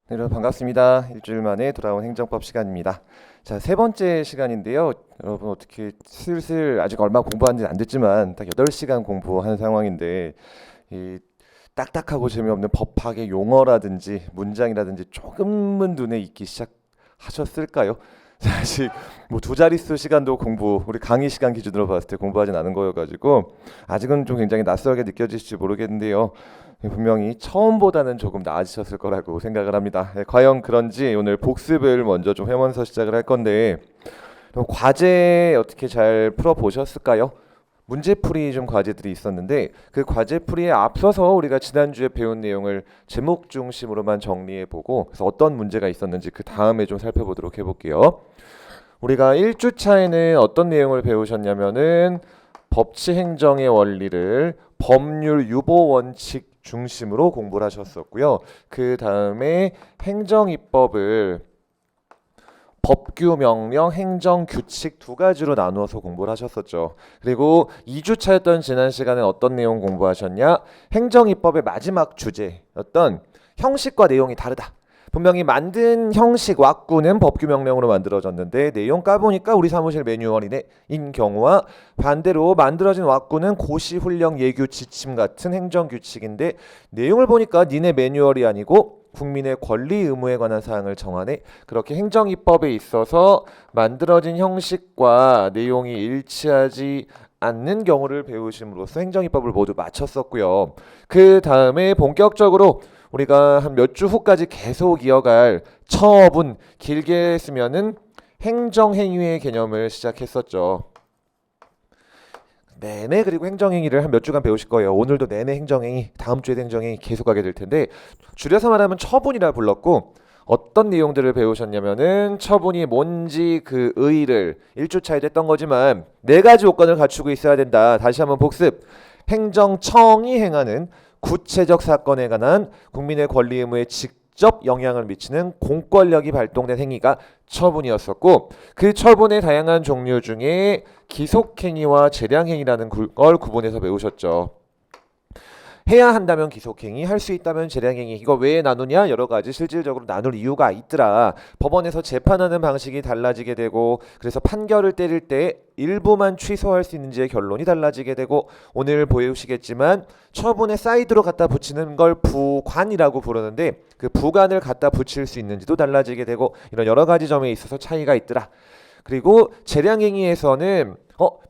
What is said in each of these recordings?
네, 여러분 반갑습니다. 일주일 만에 돌아온 행정법 시간입니다. 자, 세 번째 시간인데요. 여러분 어떻게 슬슬 아직 얼마 공부한 지는 안 됐지만 딱 8시간 공부한 상황인데 이 딱딱하고 재미없는 법학의 용어라든지 문장이라든지 조금은 눈에 익기 시작하셨을까요? 아직 뭐 두 자릿수 시간도 공부, 우리 강의 시간 기준으로 봤을 때 공부하진 않은 거여가지고 아직은 좀 굉장히 낯설게 느껴지실지 모르겠는데요. 분명히 처음보다는 조금 나아지셨을 거라고 생각을 합니다. 과연 그런지 오늘 복습을 먼저 좀 해면서 시작을 할 건데, 그럼 과제 어떻게 잘 풀어보셨을까요? 문제풀이 좀 과제들이 있었는데 그 과제풀이에 앞서서 우리가 지난주에 배운 내용을 제목 중심으로만 정리해보고 그래서 어떤 문제가 있었는지 그 다음에 좀 살펴보도록 해볼게요. 우리가 1주차에는 어떤 내용을 배우셨냐면은 법치행정의 원리를 법률 유보 원칙 중심으로 공부를 하셨었고요. 그 다음에 행정입법을 법규, 명령, 행정, 규칙 두 가지로 나누어서 공부를 하셨었죠. 그리고 2주차였던 지난 시간에 어떤 내용 공부하셨냐? 행정입법의 마지막 주제였던 형식과 내용이 다르다. 분명히 만든 형식, 왁구는 법규 명령으로 만들어졌는데 내용 까보니까 우리 사무실 매뉴얼인 경우와 반대로 만들어진 왁구는 고시, 훈령, 예규, 지침 같은 행정규칙인데 내용을 보니까 니네 매뉴얼이 아니고 국민의 권리 의무에 관한 사항을 정하네. 그렇게 행정입법에 있어서 만들어진 형식과 내용이 일치하지 않는 경우를 배우심으로써 행정입법을 모두 마쳤었고요. 그 다음에 본격적으로 우리가 한 몇 주 후까지 계속 이어갈 처분, 길게 쓰면은 행정행위의 개념을 시작했었죠. 내내 그리고 행정행위를 한 몇 주간 배우실 거예요. 오늘도 내내 행정행위, 다음 주에도 행정행위 계속 하게 될 텐데 줄여서 말하면 처분이라 불렀고 어떤 내용들을 배우셨냐면은 처분이 뭔지 그 의의를 1주차에도 했던 거지만 4가지 요건을 갖추고 있어야 된다. 다시 한번 복습. 행정청이 행하는 구체적 사건에 관한 국민의 권리 의무에 직접 영향을 미치는 공권력이 발동된 행위가 처분이었었고 그 처분의 다양한 종류 중에 기속행위와 재량행위라는 걸 구분해서 배우셨죠. 해야 한다면 기속행위, 할 수 있다면 재량행위. 이거 왜 나누냐? 여러 가지 실질적으로 나눌 이유가 있더라. 법원에서 재판하는 방식이 달라지게 되고 그래서 판결을 때릴 때 일부만 취소할 수 있는지의 결론이 달라지게 되고 오늘 보시겠지만 처분에 사이드로 갖다 붙이는 걸 부관이라고 부르는데 그 부관을 갖다 붙일 수 있는지도 달라지게 되고 이런 여러 가지 점에 있어서 차이가 있더라. 그리고 재량행위에서는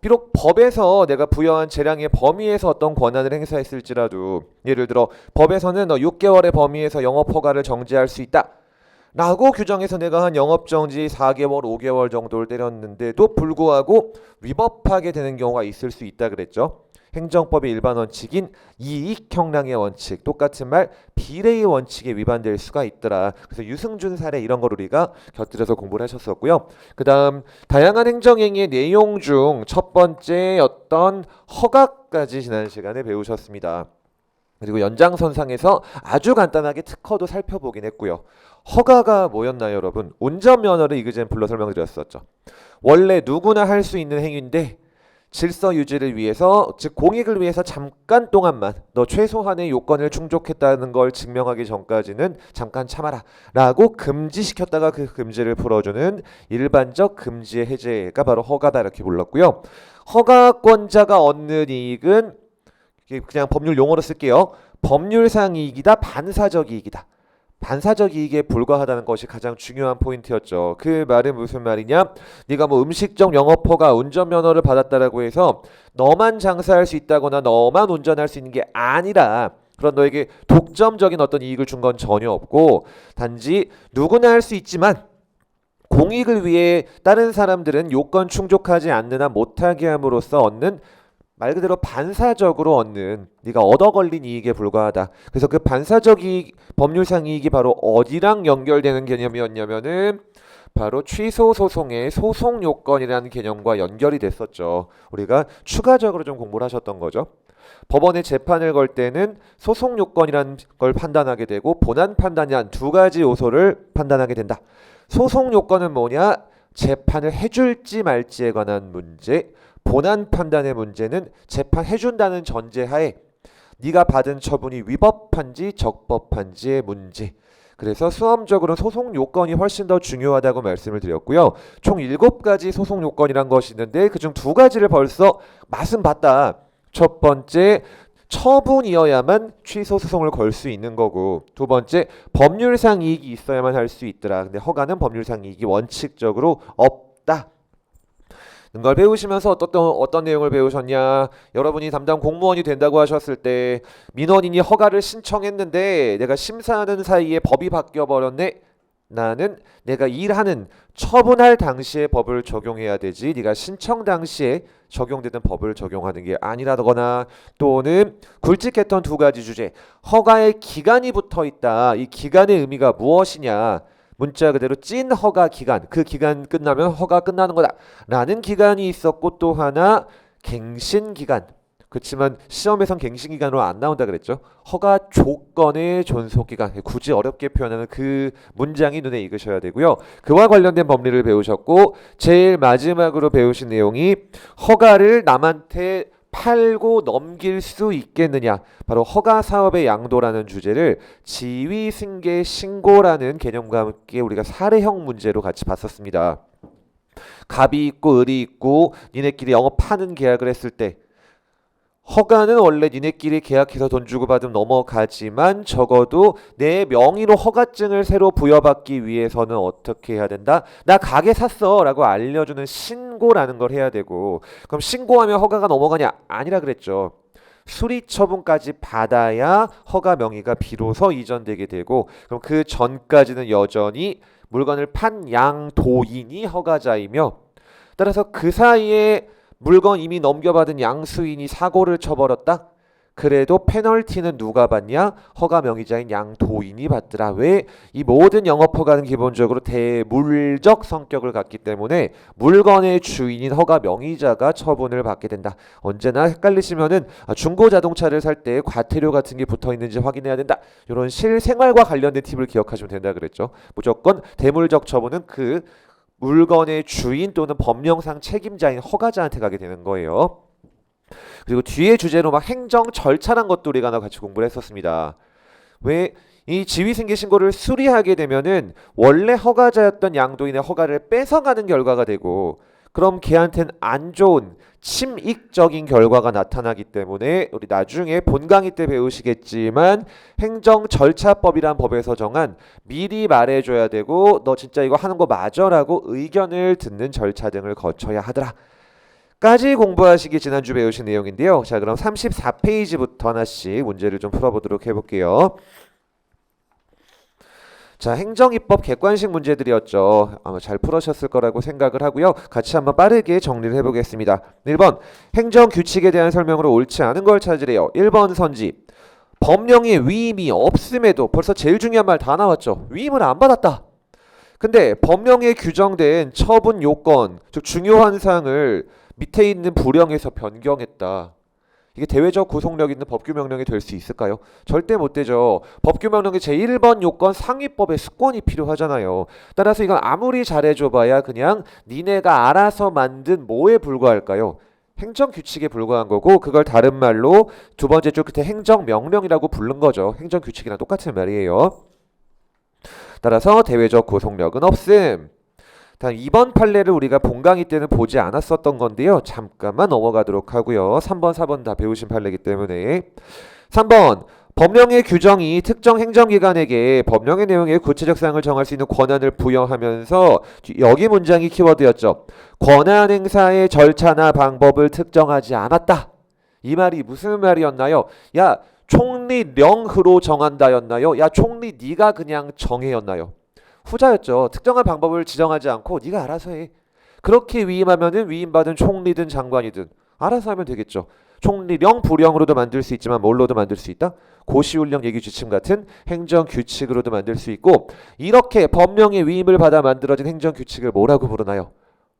비록 법에서 내가 부여한 재량의 범위에서 어떤 권한을 행사했을지라도 예를 들어 법에서는 6개월의 범위에서 영업허가를 정지할 수 있다 라고 규정해서 내가 한 영업정지 4개월, 5개월 정도를 때렸는데도 불구하고 위법하게 되는 경우가 있을 수 있다 그랬죠. 행정법의 일반 원칙인 이익 형량의 원칙, 똑같은 말 비례의 원칙에 위반될 수가 있더라. 그래서 유승준 사례 이런 걸 우리가 곁들여서 공부를 하셨었고요. 그 다음 다양한 행정행위의 내용 중 첫 번째 어떤 허가까지 지난 시간에 배우셨습니다. 그리고 연장선상에서 아주 간단하게 특허도 살펴보긴 했고요. 허가가 뭐였나요, 여러분? 운전면허를 이그젠플로 설명드렸었죠. 원래 누구나 할 수 있는 행위인데 질서 유지를 위해서, 즉 공익을 위해서 잠깐 동안만 너 최소한의 요건을 충족했다는 걸 증명하기 전까지는 잠깐 참아라 라고 금지시켰다가 그 금지를 풀어주는 일반적 금지의 해제가 바로 허가다 이렇게 불렀고요. 허가권자가 얻는 이익은 그냥 법률 용어로 쓸게요. 법률상 이익이다, 반사적 이익이다. 반사적 이익에 불과하다는 것이 가장 중요한 포인트였죠. 그 말은 무슨 말이냐? 네가 뭐 음식점 영업허가, 운전면허를 받았다라고 해서 너만 장사할 수 있다거나 너만 운전할 수 있는 게 아니라 그런 너에게 독점적인 어떤 이익을 준 건 전혀 없고 단지 누구나 할 수 있지만 공익을 위해 다른 사람들은 요건 충족하지 않는 한 못하게 함으로써 얻는 말 그대로 반사적으로 얻는 네가 얻어 걸린 이익에 불과하다. 그래서 그 반사적 이익, 법률상 이익이 바로 어디랑 연결되는 개념이었냐면은 바로 취소 소송의 소송 요건이라는 개념과 연결이 됐었죠. 우리가 추가적으로 좀 공부를 하셨던 거죠. 법원에 재판을 걸 때는 소송 요건이라는 걸 판단하게 되고 본안 판단이란 두 가지 요소를 판단하게 된다. 소송 요건은 뭐냐? 재판을 해줄지 말지에 관한 문제. 본안 판단의 문제는 재판해준다는 전제하에 네가 받은 처분이 위법한지 적법한지의 문제. 그래서 수험적으로 소송 요건이 훨씬 더 중요하다고 말씀을 드렸고요. 총 7가지 소송 요건이란 것이 있는데 그중 2가지를 벌써 맛은 봤다. 첫 번째, 처분이어야만 취소 소송을 걸 수 있는 거고, 두 번째, 법률상 이익이 있어야만 할 수 있더라. 근데 허가는 법률상 이익이 원칙적으로 없다. 이걸 배우시면서 어떤 내용을 배우셨냐? 여러분이 담당 공무원이 된다고 하셨을 때 민원인이 허가를 신청했는데 내가 심사하는 사이에 법이 바뀌어 버렸네. 나는 내가 일하는 처분할 당시에 법을 적용해야 되지 네가 신청 당시에 적용되는 법을 적용하는 게 아니라거나 또는 굵직했던 2가지 주제. 허가에 기간이 붙어 있다. 이 기간의 의미가 무엇이냐? 문자 그대로 찐 허가 기간, 그 기간 끝나면 허가 끝나는 거다 라는 기간이 있었고, 또 하나 갱신 기간. 그렇지만 시험에선 갱신 기간으로 안 나온다 그랬죠. 허가 조건의 존속 기간. 굳이 어렵게 표현하는 그 문장이 눈에 익으셔야 되고요. 그와 관련된 법리를 배우셨고, 제일 마지막으로 배우신 내용이 허가를 남한테 팔고 넘길 수 있겠느냐. 바로 허가 사업의 양도라는 주제를 지위승계 신고라는 개념과 함께 우리가 사례형 문제로 같이 봤었습니다. 갑이 있고 을이 있고 니네끼리 영업하는 계약을 했을 때 허가는 원래 니네끼리 계약해서 돈 주고 받으면 넘어가지만 적어도 내 명의로 허가증을 새로 부여받기 위해서는 어떻게 해야 된다? 나 가게 샀어 라고 알려주는 신고라는 걸 해야 되고, 그럼 신고하면 허가가 넘어가냐? 아니라 그랬죠. 수리 처분까지 받아야 허가 명의가 비로소 이전되게 되고, 그럼 그 전까지는 여전히 물건을 판 양도인이 허가자이며, 따라서 그 사이에 물건 이미 넘겨받은 양수인이 사고를 쳐버렸다? 그래도 페널티는 누가 받냐? 허가 명의자인 양도인이 받더라. 왜? 이 모든 영업허가는 기본적으로 대물적 성격을 갖기 때문에 물건의 주인인 허가 명의자가 처분을 받게 된다. 언제나 헷갈리시면은 중고 자동차를 살 때 과태료 같은 게 붙어 있는지 확인해야 된다. 이런 실생활과 관련된 팁을 기억하시면 된다 그랬죠. 무조건 대물적 처분은 그 물건의 주인 또는 법령상 책임자인 허가자한테 가게 되는 거예요. 그리고 뒤에 주제로 막 행정 절차란 것도 우리가 같이 공부를 했었습니다. 왜 이 지위승계 신고를 수리하게 되면은 원래 허가자였던 양도인의 허가를 뺏어가는 결과가 되고, 그럼 걔한테는 안 좋은 침익적인 결과가 나타나기 때문에 우리 나중에 본 강의 때 배우시겠지만 행정절차법이란 법에서 정한 미리 말해줘야 되고 너 진짜 이거 하는 거 맞아? 라고 의견을 듣는 절차 등을 거쳐야 하더라 까지 공부하시기 지난주 배우신 내용인데요. 자, 그럼 34페이지부터 하나씩 문제를 좀 풀어보도록 해볼게요. 자, 행정입법 객관식 문제들이었죠. 아마 잘 풀으셨을 거라고 생각을 하고요. 같이 한번 빠르게 정리를 해보겠습니다. 1번, 행정규칙에 대한 설명으로 옳지 않은 걸 찾으래요. 1번 선지. 법령에 위임이 없음에도 벌써 제일 중요한 말 다 나왔죠. 위임을 안 받았다. 근데 법령에 규정된 처분 요건, 즉 중요한 사항을 밑에 있는 부령에서 변경했다. 이게 대외적 구속력 있는 법규 명령이 될 수 있을까요? 절대 못 되죠. 법규 명령의 제1번 요건 상위법의 숙권이 필요하잖아요. 따라서 이건 아무리 잘해줘봐야 그냥 니네가 알아서 만든 뭐에 불과할까요? 행정규칙에 불과한 거고, 그걸 다른 말로 두 번째 줄 끝에 행정명령이라고 부른 거죠. 행정규칙이랑 똑같은 말이에요. 따라서 대외적 구속력은 없음. 다음 2번 판례를 우리가 본 강의 때는 보지 않았었던 건데요. 잠깐만 넘어가도록 하고요. 3번, 4번 다 배우신 판례이기 때문에. 3번, 법령의 규정이 특정 행정기관에게 법령의 내용의 구체적 사항을 정할 수 있는 권한을 부여하면서, 여기 문장이 키워드였죠. 권한 행사의 절차나 방법을 특정하지 않았다. 이 말이 무슨 말이었나요? 야, 총리령으로 정한다였나요? 야, 총리 네가 그냥 정해였나요? 후자였죠. 특정한 방법을 지정하지 않고 네가 알아서 해. 그렇게 위임하면은 위임받은 총리든 장관이든 알아서 하면 되겠죠. 총리령, 부령으로도 만들 수 있지만 뭘로도 만들 수 있다? 고시훈령 예기주침 같은 행정규칙으로도 만들 수 있고 이렇게 법령의 위임을 받아 만들어진 행정규칙을 뭐라고 부르나요?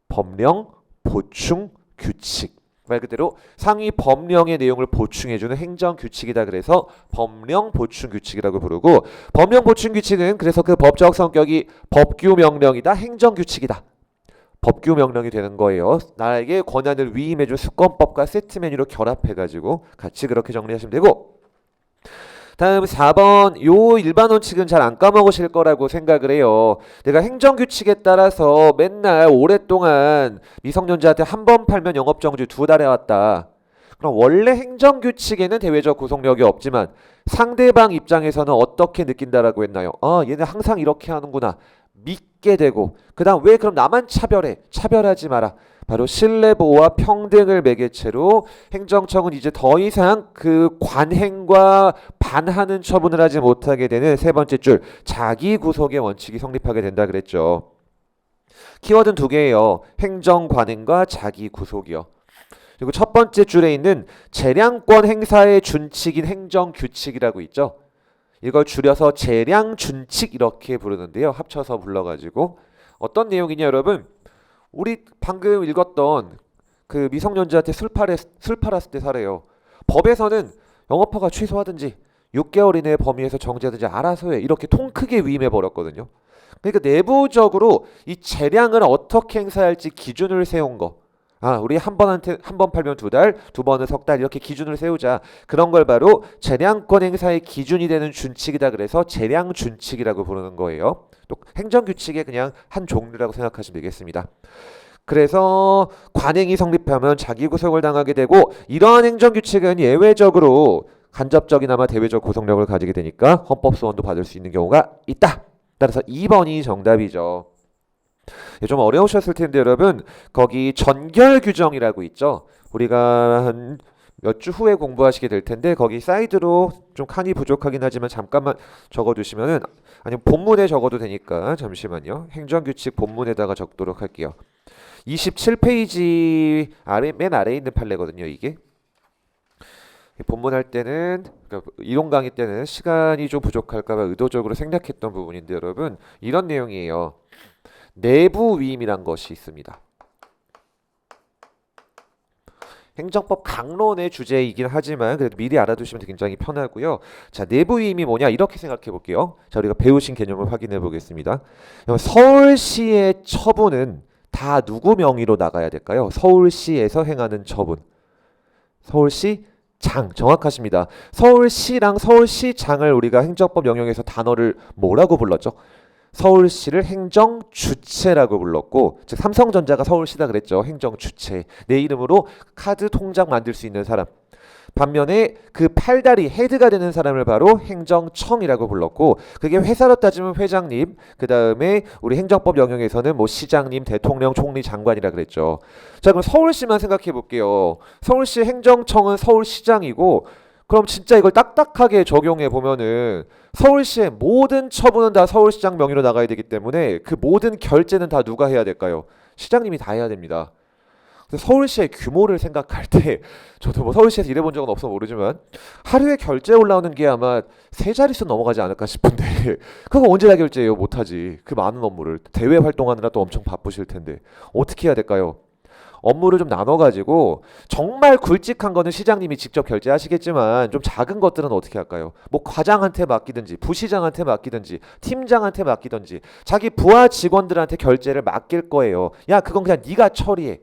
법령 보충 규칙. 말 그대로 상위 법령의 내용을 보충해주는 행정규칙이다. 그래서 법령 보충 규칙이라고 부르고 법령 보충 규칙은 그래서 그 법적 성격이 법규명령이다. 행정규칙이다. 법규명령이 되는 거예요. 나에게 권한을 위임해준 수권법과 세트 메뉴로 결합해가지고 같이 그렇게 정리하시면 되고 다음 4번 요 일반 원칙은 잘 안 까먹으실 거라고 생각을 해요. 내가 행정규칙에 따라서 맨날 오랫동안 미성년자한테 한 번 팔면 영업정지 2달 해왔다. 그럼 원래 행정규칙에는 대외적 구속력이 없지만 상대방 입장에서는 어떻게 느낀다라고 했나요? 아 얘는 항상 이렇게 하는구나. 믿게 되고 그 다음 왜 그럼 나만 차별해? 차별하지 마라. 바로 신뢰보호와 평등을 매개체로 행정청은 이제 더 이상 그 관행과 반하는 처분을 하지 못하게 되는 세 번째 줄 자기 구속의 원칙이 성립하게 된다 그랬죠. 키워드는 2개예요. 행정관행과 자기 구속이요. 그리고 첫 번째 줄에 있는 재량권 행사의 준칙인 행정규칙이라고 있죠. 이걸 줄여서 재량준칙 이렇게 부르는데요. 합쳐서 불러가지고 어떤 내용이냐 여러분. 우리 방금 읽었던 그 미성년자한테 술 팔았을 때 사례요. 법에서는 영업허가 취소하든지 6개월 이내 범위에서 정지하든지 알아서 해. 이렇게 통 크게 위임해 버렸거든요. 그러니까 내부적으로 이 재량을 어떻게 행사할지 기준을 세운 거. 아, 우리 한 번 팔면 2달, 2번은 3달 이렇게 기준을 세우자. 그런 걸 바로 재량권 행사의 기준이 되는 준칙이다. 그래서 재량준칙이라고 부르는 거예요. 또 행정규칙의 그냥 한 종류라고 생각하시면 되겠습니다. 그래서 관행이 성립하면 자기 구속을 당하게 되고 이러한 행정규칙은 예외적으로 간접적이나마 대외적 구속력을 가지게 되니까 헌법소원도 받을 수 있는 경우가 있다. 따라서 2번이 정답이죠. 좀 어려우셨을 텐데 여러분 거기 전결 규정이라고 있죠. 우리가 한 몇 주 후에 공부하시게 될 텐데 거기 사이드로 좀 칸이 부족하긴 하지만 잠깐만 적어두시면은 아니면 본문에 적어도 되니까 잠시만요. 행정규칙 본문에다가 적도록 할게요. 27페이지 맨 아래에 있는 판례거든요. 이게 본문 할 때는 그러니까 이론 강의 때는 시간이 좀 부족할까 봐 의도적으로 생략했던 부분인데 여러분 이런 내용이에요. 내부 위임이란 것이 있습니다. 행정법 강론의 주제이긴 하지만 그래도 미리 알아두시면 굉장히 편하고요. 자, 내부 위임이 뭐냐 이렇게 생각해 볼게요. 자, 우리가 배우신 개념을 확인해 보겠습니다. 서울시의 처분은 다 누구 명의로 나가야 될까요? 서울시에서 행하는 처분. 서울시 장 정확하십니다. 서울시랑 서울시장을 우리가 행정법 영역에서 단어를 뭐라고 불렀죠? 서울시를 행정주체라고 불렀고 즉 삼성전자가 서울시다 그랬죠. 행정주체. 내 이름으로 카드 통장 만들 수 있는 사람. 반면에 그 팔다리 헤드가 되는 사람을 바로 행정청이라고 불렀고 그게 회사로 따지면 회장님 그 다음에 우리 행정법 영역에서는 뭐 시장님, 대통령, 총리, 장관이라 그랬죠. 자 그럼 서울시만 생각해 볼게요. 서울시 행정청은 서울시장이고 그럼 진짜 이걸 딱딱하게 적용해 보면은 서울시의 모든 처분은 다 서울시장 명의로 나가야 되기 때문에 그 모든 결제는 다 누가 해야 될까요? 시장님이 다 해야 됩니다. 그래서 서울시의 규모를 생각할 때 저도 뭐 서울시에서 일해본 적은 없어 모르지만 하루에 결제 올라오는 게 아마 3자릿수 넘어가지 않을까 싶은데 그거 언제 다 결제해요? 못하지. 그 많은 업무를 대외 활동하느라 또 엄청 바쁘실 텐데 어떻게 해야 될까요? 업무를 좀 나눠가지고 정말 굵직한 거는 시장님이 직접 결제하시겠지만 좀 작은 것들은 어떻게 할까요? 뭐 과장한테 맡기든지 부시장한테 맡기든지 팀장한테 맡기든지 자기 부하 직원들한테 결제를 맡길 거예요. 야 그건 그냥 네가 처리해.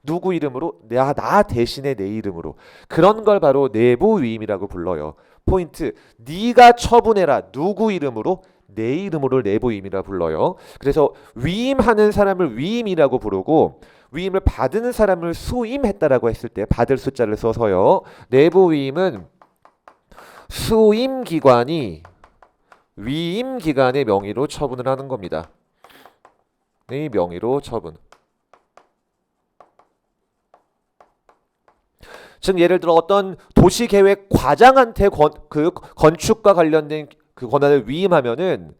누구 이름으로? 나 대신에 내 이름으로. 그런 걸 바로 내부 위임이라고 불러요. 포인트 네가 처분해라. 누구 이름으로? 내 이름으로 내부 위임이라 불러요. 그래서 위임하는 사람을 위임이라고 부르고 위임을 받은 사람을 수임했다라고 했을 때 받을 숫자를 써서요. 내부 위임은 수임기관이 위임기관의 명의로 처분을 하는 겁니다. 이 명의로 처분. 즉 예를 들어 어떤 도시계획 과장한테 건축과 관련된 그 권한을 위임하면은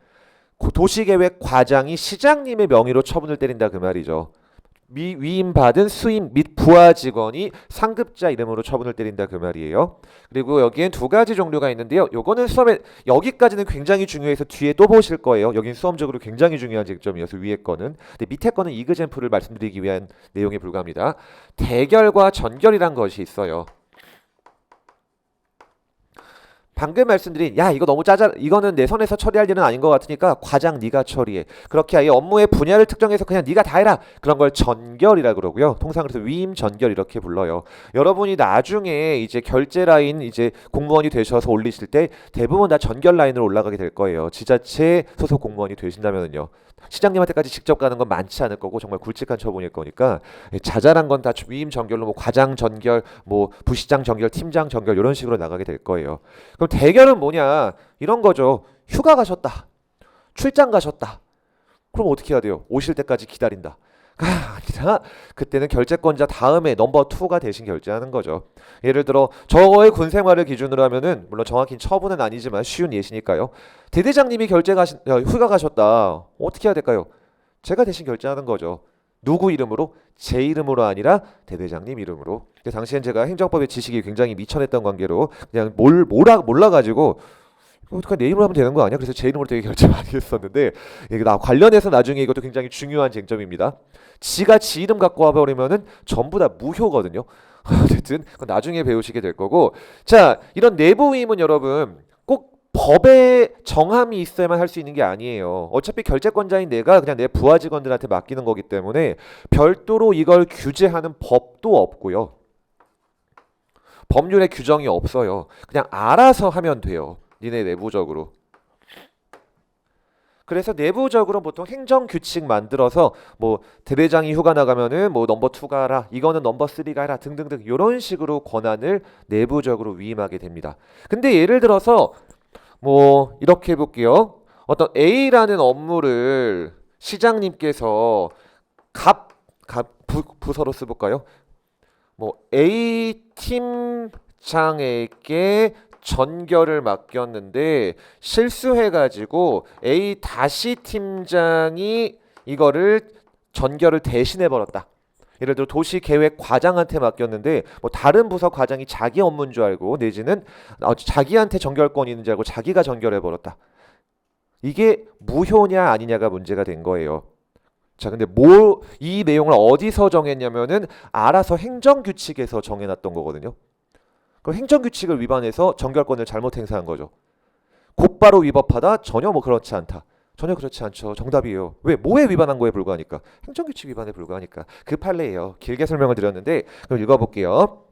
도시계획 과장이 시장님의 명의로 처분을 때린다 그 말이죠. 위임받은 수임 및 부하 직원이 상급자 이름으로 처분을 때린다 그 말이에요. 그리고 여기엔 두 가지 종류가 있는데요. 요거는 수험에 여기까지는 굉장히 중요해서 뒤에 또 보실 거예요. 여긴 수험적으로 굉장히 중요한 쟁점이어서 위에 거는. 근데 밑에 거는 이그젠플을 말씀드리기 위한 내용에 불과합니다. 대결과 전결이란 것이 있어요. 방금 말씀드린 야 이거 너무 이거는 내 선에서 처리할 일은 아닌 것 같으니까 과장 네가 처리해. 그렇게 아예 업무의 분야를 특정해서 그냥 네가 다 해라. 그런 걸 전결이라 그러고요. 통상 그래서 위임 전결 이렇게 불러요. 여러분이 나중에 이제 결제 라인 이제 공무원이 되셔서 올리실 때 대부분 다 전결 라인으로 올라가게 될 거예요. 지자체 소속 공무원이 되신다면요. 시장님한테까지 직접 가는 건 많지 않을 거고 정말 굵직한 처분일 거니까 자잘한 건 다 위임 전결로 뭐 과장 전결, 뭐 부시장 전결, 팀장 전결 이런 식으로 나가게 될 거예요. 그럼 대결은 뭐냐? 이런 거죠. 휴가 가셨다. 출장 가셨다. 그럼 어떻게 해야 돼요? 오실 때까지 기다린다. 아니라 그때는 결재권자 다음에 넘버 2가 대신 결제하는 거죠. 예를 들어 저의 군 생활을 기준으로 하면은 물론 정확히 처분은 아니지만 쉬운 예시니까요. 대대장님이 휴가 가셨다. 어떻게 해야 될까요? 제가 대신 결제하는 거죠. 누구 이름으로? 제 이름으로 아니라 대대장님 이름으로. 당시엔 제가 행정법의 지식이 굉장히 미천했던 관계로 그냥 몰라가지고 어떡하 내 이름으로 하면 되는 거 아니야? 그래서 제 이름으로 되게 결제 많이 했었는데 이게 관련해서 나중에 이것도 굉장히 중요한 쟁점입니다. 지가 지 이름 갖고 와버리면은 전부 다 무효거든요. 어쨌든 나중에 배우시게 될 거고 자 이런 내부 위임은 여러분 꼭 법에 정함이 있어야만 할 수 있는 게 아니에요. 어차피 결재권자인 내가 그냥 내 부하 직원들한테 맡기는 거기 때문에 별도로 이걸 규제하는 법도 없고요. 법률에 규정이 없어요. 그냥 알아서 하면 돼요. 니네 내부적으로. 그래서 내부적으로 보통 행정규칙 만들어서 뭐 대대장이 휴가 나가면은 뭐 넘버 2가 하라 이거는 넘버 3가 해라 등등등 이런 식으로 권한을 내부적으로 위임하게 됩니다. 근데 예를 들어서 뭐 이렇게 해볼게요. 어떤 A라는 업무를 시장님께서 부서로 써볼까요? 뭐 A 팀장에게 전결을 맡겼는데 실수해가지고 A 다시 팀장이 이거를 전결을 대신해 버렸다. 예를 들어 도시계획 과장한테 맡겼는데 뭐 다른 부서 과장이 자기 업무인 줄 알고 내지는 자기한테 전결권이 있는 줄 알고 자기가 전결해 버렸다. 이게 무효냐 아니냐가 문제가 된 거예요. 자, 근데 이 내용을 어디서 정했냐면은 알아서 행정규칙에서 정해놨던 거거든요. 그 행정규칙을 위반해서 전결권을 잘못 행사한 거죠. 곧바로 위법하다? 전혀 뭐 그렇지 않다. 전혀 그렇지 않죠. 정답이에요. 왜? 뭐에 위반한 거에 불과하니까. 행정규칙 위반에 불과하니까. 그 판례예요. 길게 설명을 드렸는데 그럼 읽어볼게요.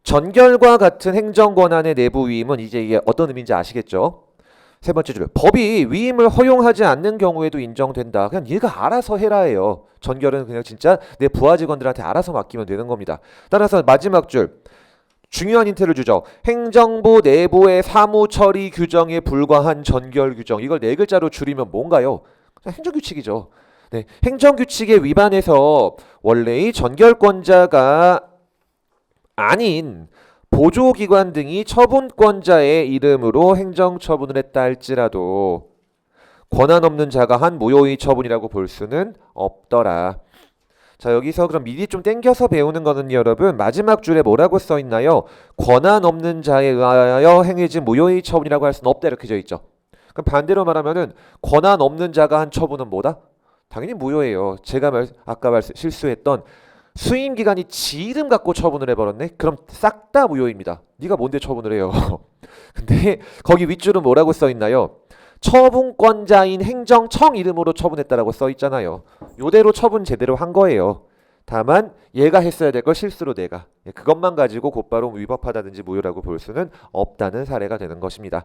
전결과 같은 행정권한의 내부 위임은 이제 이게 어떤 의미인지 아시겠죠? 세 번째 줄 법이 위임을 허용하지 않는 경우에도 인정된다. 그냥 네가 알아서 해라예요. 전결은 그냥 진짜 내 부하 직원들한테 알아서 맡기면 되는 겁니다. 따라서 마지막 줄 중요한 힌트를 주죠. 행정부 내부의 사무 처리 규정에 불과한 전결 규정. 이걸 네 글자로 줄이면 뭔가요? 행정규칙이죠. 네, 행정규칙에 위반해서 원래의 전결권자가 아닌 보조기관 등이 처분권자의 이름으로 행정처분을 했다 할지라도 권한 없는 자가 한 무효의 처분이라고 볼 수는 없더라. 자, 여기서 그럼 미리 좀 땡겨서 배우는 거는 여러분 마지막 줄에 뭐라고 써 있나요? 권한 없는 자에 의하여 행해진 무효의 처분이라고 할 수는 없다 이렇게 돼 있죠. 그럼 반대로 말하면은 권한 없는 자가 한 처분은 뭐다? 당연히 무효예요. 제가 아까 실수했던 수임 기관이 지 이름 갖고 처분을 해버렸네? 그럼 싹 다 무효입니다. 네가 뭔데 처분을 해요? 근데 거기 윗줄은 뭐라고 써 있나요? 처분권자인 행정청 이름으로 처분했다라고 써 있잖아요. 요대로 처분 제대로 한 거예요. 다만 얘가 했어야 될 걸 실수로 내가 그것만 가지고 곧바로 위법하다든지 무효라고 볼 수는 없다는 사례가 되는 것입니다.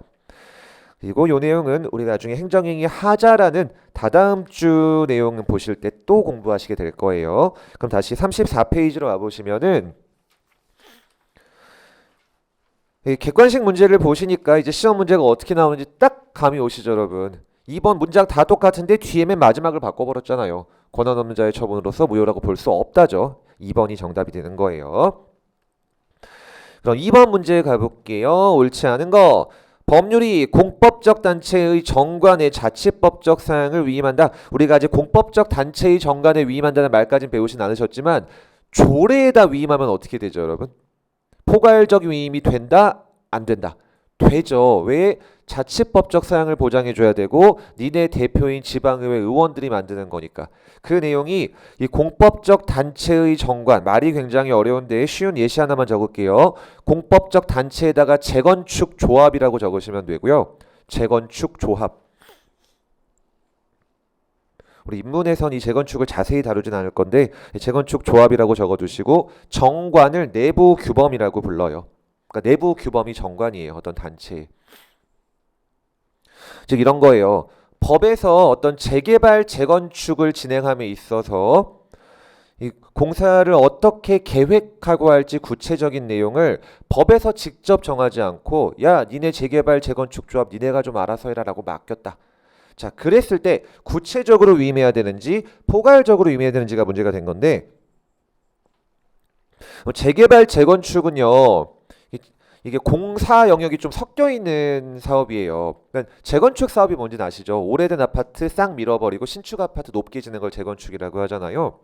그리고 이 내용은 우리 나중에 행정행위 하자라는 다다음 주 내용 보실 때 또 공부하시게 될 거예요. 그럼 다시 34페이지로 와보시면은 객관식 문제를 보시니까 이제 시험 문제가 어떻게 나오는지 딱 감이 오시죠, 여러분. 2번 문장 다 똑같은데 뒤에 맨 마지막을 바꿔버렸잖아요. 권한 없는 자의 처분으로서 무효라고 볼 수 없다죠. 2번이 정답이 되는 거예요. 그럼 2번 문제 가볼게요. 옳지 않은 거. 법률이 공법적 단체의 정관의 자치법적 사항을 위임한다. 우리가 아직 공법적 단체의 정관에 위임한다는 말까지는 배우진 않으셨지만 조례에다 위임하면 어떻게 되죠, 여러분? 포괄적 위임이 된다? 안 된다? 되죠. 왜? 자치법적 사항을 보장해줘야 되고 니네 대표인 지방의회 의원들이 만드는 거니까. 그 내용이 이 공법적 단체의 정관, 말이 굉장히 어려운데 쉬운 예시 하나만 적을게요. 공법적 단체에다가 재건축 조합이라고 적으시면 되고요. 재건축 조합. 우리 입문에선 이 재건축을 자세히 다루진 않을 건데 재건축 조합이라고 적어두시고 정관을 내부 규범이라고 불러요. 그러니까 내부 규범이 정관이에요. 어떤 단체. 즉 이런 거예요. 법에서 어떤 재개발, 재건축을 진행함에 있어서 이 공사를 어떻게 계획하고 할지 구체적인 내용을 법에서 직접 정하지 않고 야, 니네 재개발, 재건축 조합 니네가 좀 알아서 해라라고 맡겼다. 자, 그랬을 때 구체적으로 위임해야 되는지 포괄적으로 위임해야 되는지가 문제가 된 건데 재개발, 재건축은요. 이게 공사 영역이 좀 섞여 있는 사업이에요. 그러니까 재건축 사업이 뭔지는 아시죠? 오래된 아파트 싹 밀어버리고 신축 아파트 높게 짓는 걸 재건축이라고 하잖아요.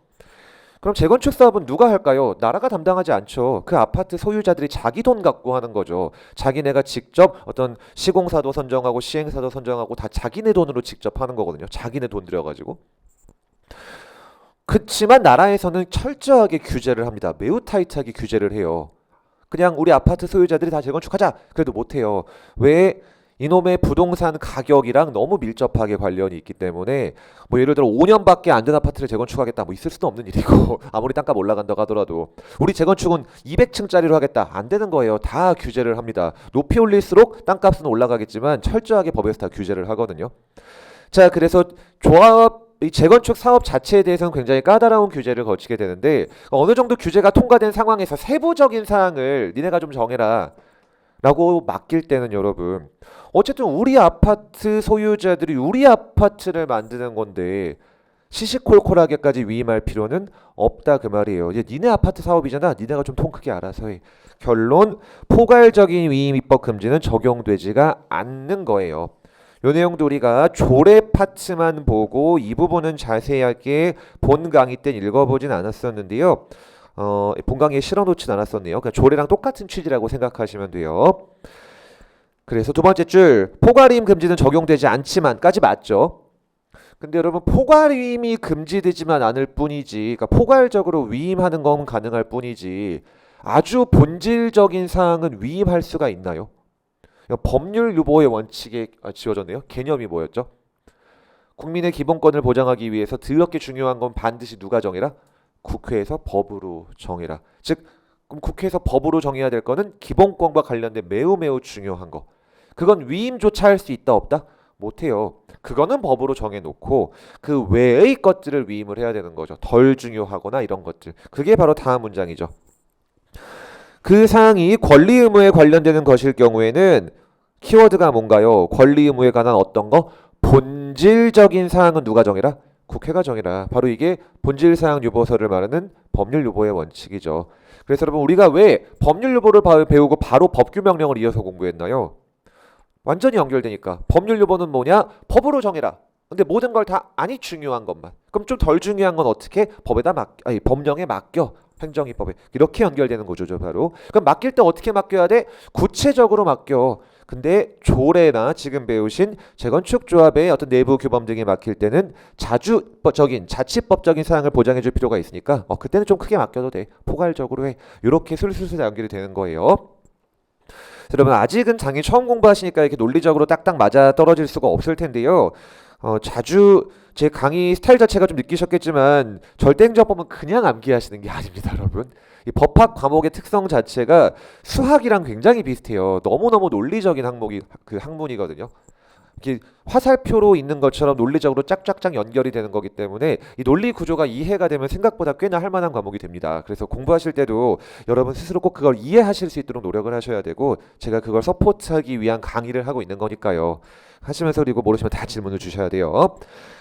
그럼 재건축 사업은 누가 할까요? 나라가 담당하지 않죠. 그 아파트 소유자들이 자기 돈 갖고 하는 거죠. 자기네가 직접 어떤 시공사도 선정하고 시행사도 선정하고 다 자기네 돈으로 직접 하는 거거든요. 자기네 돈 들여가지고. 그치만 나라에서는 철저하게 규제를 합니다. 매우 타이트하게 규제를 해요. 그냥 우리 아파트 소유자들이 다 재건축하자. 그래도 못해요. 왜? 이놈의 부동산 가격이랑 너무 밀접하게 관련이 있기 때문에 뭐 예를 들어 5년밖에 안 된 아파트를 재건축하겠다 뭐 있을 수도 없는 일이고 아무리 땅값 올라간다고 하더라도 우리 재건축은 200층짜리로 하겠다 안 되는 거예요. 다 규제를 합니다. 높이 올릴수록 땅값은 올라가겠지만 철저하게 법에서 다 규제를 하거든요. 자, 그래서 조합 이 재건축 사업 자체에 대해서는 굉장히 까다로운 규제를 거치게 되는데 어느 정도 규제가 통과된 상황에서 세부적인 사항을 니네가 좀 정해라 라고 맡길 때는 여러분 어쨌든 우리 아파트 소유자들이 우리 아파트를 만드는 건데 시시콜콜하게까지 위임할 필요는 없다 그 말이에요. 이제 니네 아파트 사업이잖아. 니네가 좀 통 크게 알아서 해. 결론 포괄적인 위임 입법 금지는 적용되지가 않는 거예요. 요 내용도 우리가 조례 파트만 보고 이 부분은 자세하게 본 강의 때 읽어보진 않았었는데요. 본 강의에 실어놓진 않았었네요. 그냥 조례랑 똑같은 취지라고 생각하시면 돼요. 그래서 두 번째 줄 포괄위임 금지는 적용되지 않지만까지 맞죠. 근데 여러분 포괄위임이 금지되지만 않을 뿐이지 그러니까 포괄적으로 위임하는 건 가능할 뿐이지 아주 본질적인 사항은 위임할 수가 있나요? 법률 유보의 원칙에 지워졌네요. 개념이 뭐였죠? 국민의 기본권을 보장하기 위해서 더럽게 중요한 건 반드시 누가 정해라? 국회에서 법으로 정해라. 즉 그럼 국회에서 법으로 정해야 될 거는 기본권과 관련된 매우 중요한 거. 그건 위임조차 할 수 있다 없다? 못해요. 그거는 법으로 정해놓고 그 외의 것들을 위임을 해야 되는 거죠. 덜 중요하거나 이런 것들. 그게 바로 다음 문장이죠. 그 사항이 권리 의무에 관련되는 것일 경우에는 키워드가 뭔가요? 권리 의무에 관한 어떤 거? 본질적인 사항은 누가 정해라? 국회가 정해라. 바로 이게 본질사항 유보서를 말하는 법률 유보의 원칙이죠. 그래서 여러분 우리가 왜 법률 유보를 배우고 바로 법규 명령을 이어서 공부했나요? 완전히 연결되니까. 법률 유보는 뭐냐? 법으로 정해라. 근데 모든 걸 다 아니 중요한 것만. 그럼 좀 덜 중요한 건 어떻게? 법령에 맡겨. 행정입법에. 이렇게 연결되는 거죠, 바로. 그럼 맡길 때 어떻게 맡겨야 돼? 구체적으로 맡겨. 근데 조례나 지금 배우신 재건축 조합의 어떤 내부 규범 등에 맡길 때는 자치법적인 사항을 보장해 줄 필요가 있으니까 그때는 좀 크게 맡겨도 돼. 포괄적으로 해. 이렇게 술술술 연결이 되는 거예요. 여러분 아직은 당연히 처음 공부하시니까 이렇게 논리적으로 딱딱 맞아 떨어질 수가 없을 텐데요. 자주 제 강의 스타일 자체가 좀 느끼셨겠지만 절대행정법은 그냥 암기하시는 게 아닙니다, 여러분. 이 법학 과목의 특성 자체가 수학이랑 굉장히 비슷해요. 너무너무 논리적인 학문이거든요. 이렇게 화살표로 있는 것처럼 논리적으로 짝짝짝 연결이 되는 거기 때문에 이 논리 구조가 이해가 되면 생각보다 꽤나 할 만한 과목이 됩니다. 그래서 공부하실 때도 여러분 스스로 꼭 그걸 이해하실 수 있도록 노력을 하셔야 되고 제가 그걸 서포트하기 위한 강의를 하고 있는 거니까요. 하시면서 그리고 모르시면 다 질문을 주셔야 돼요.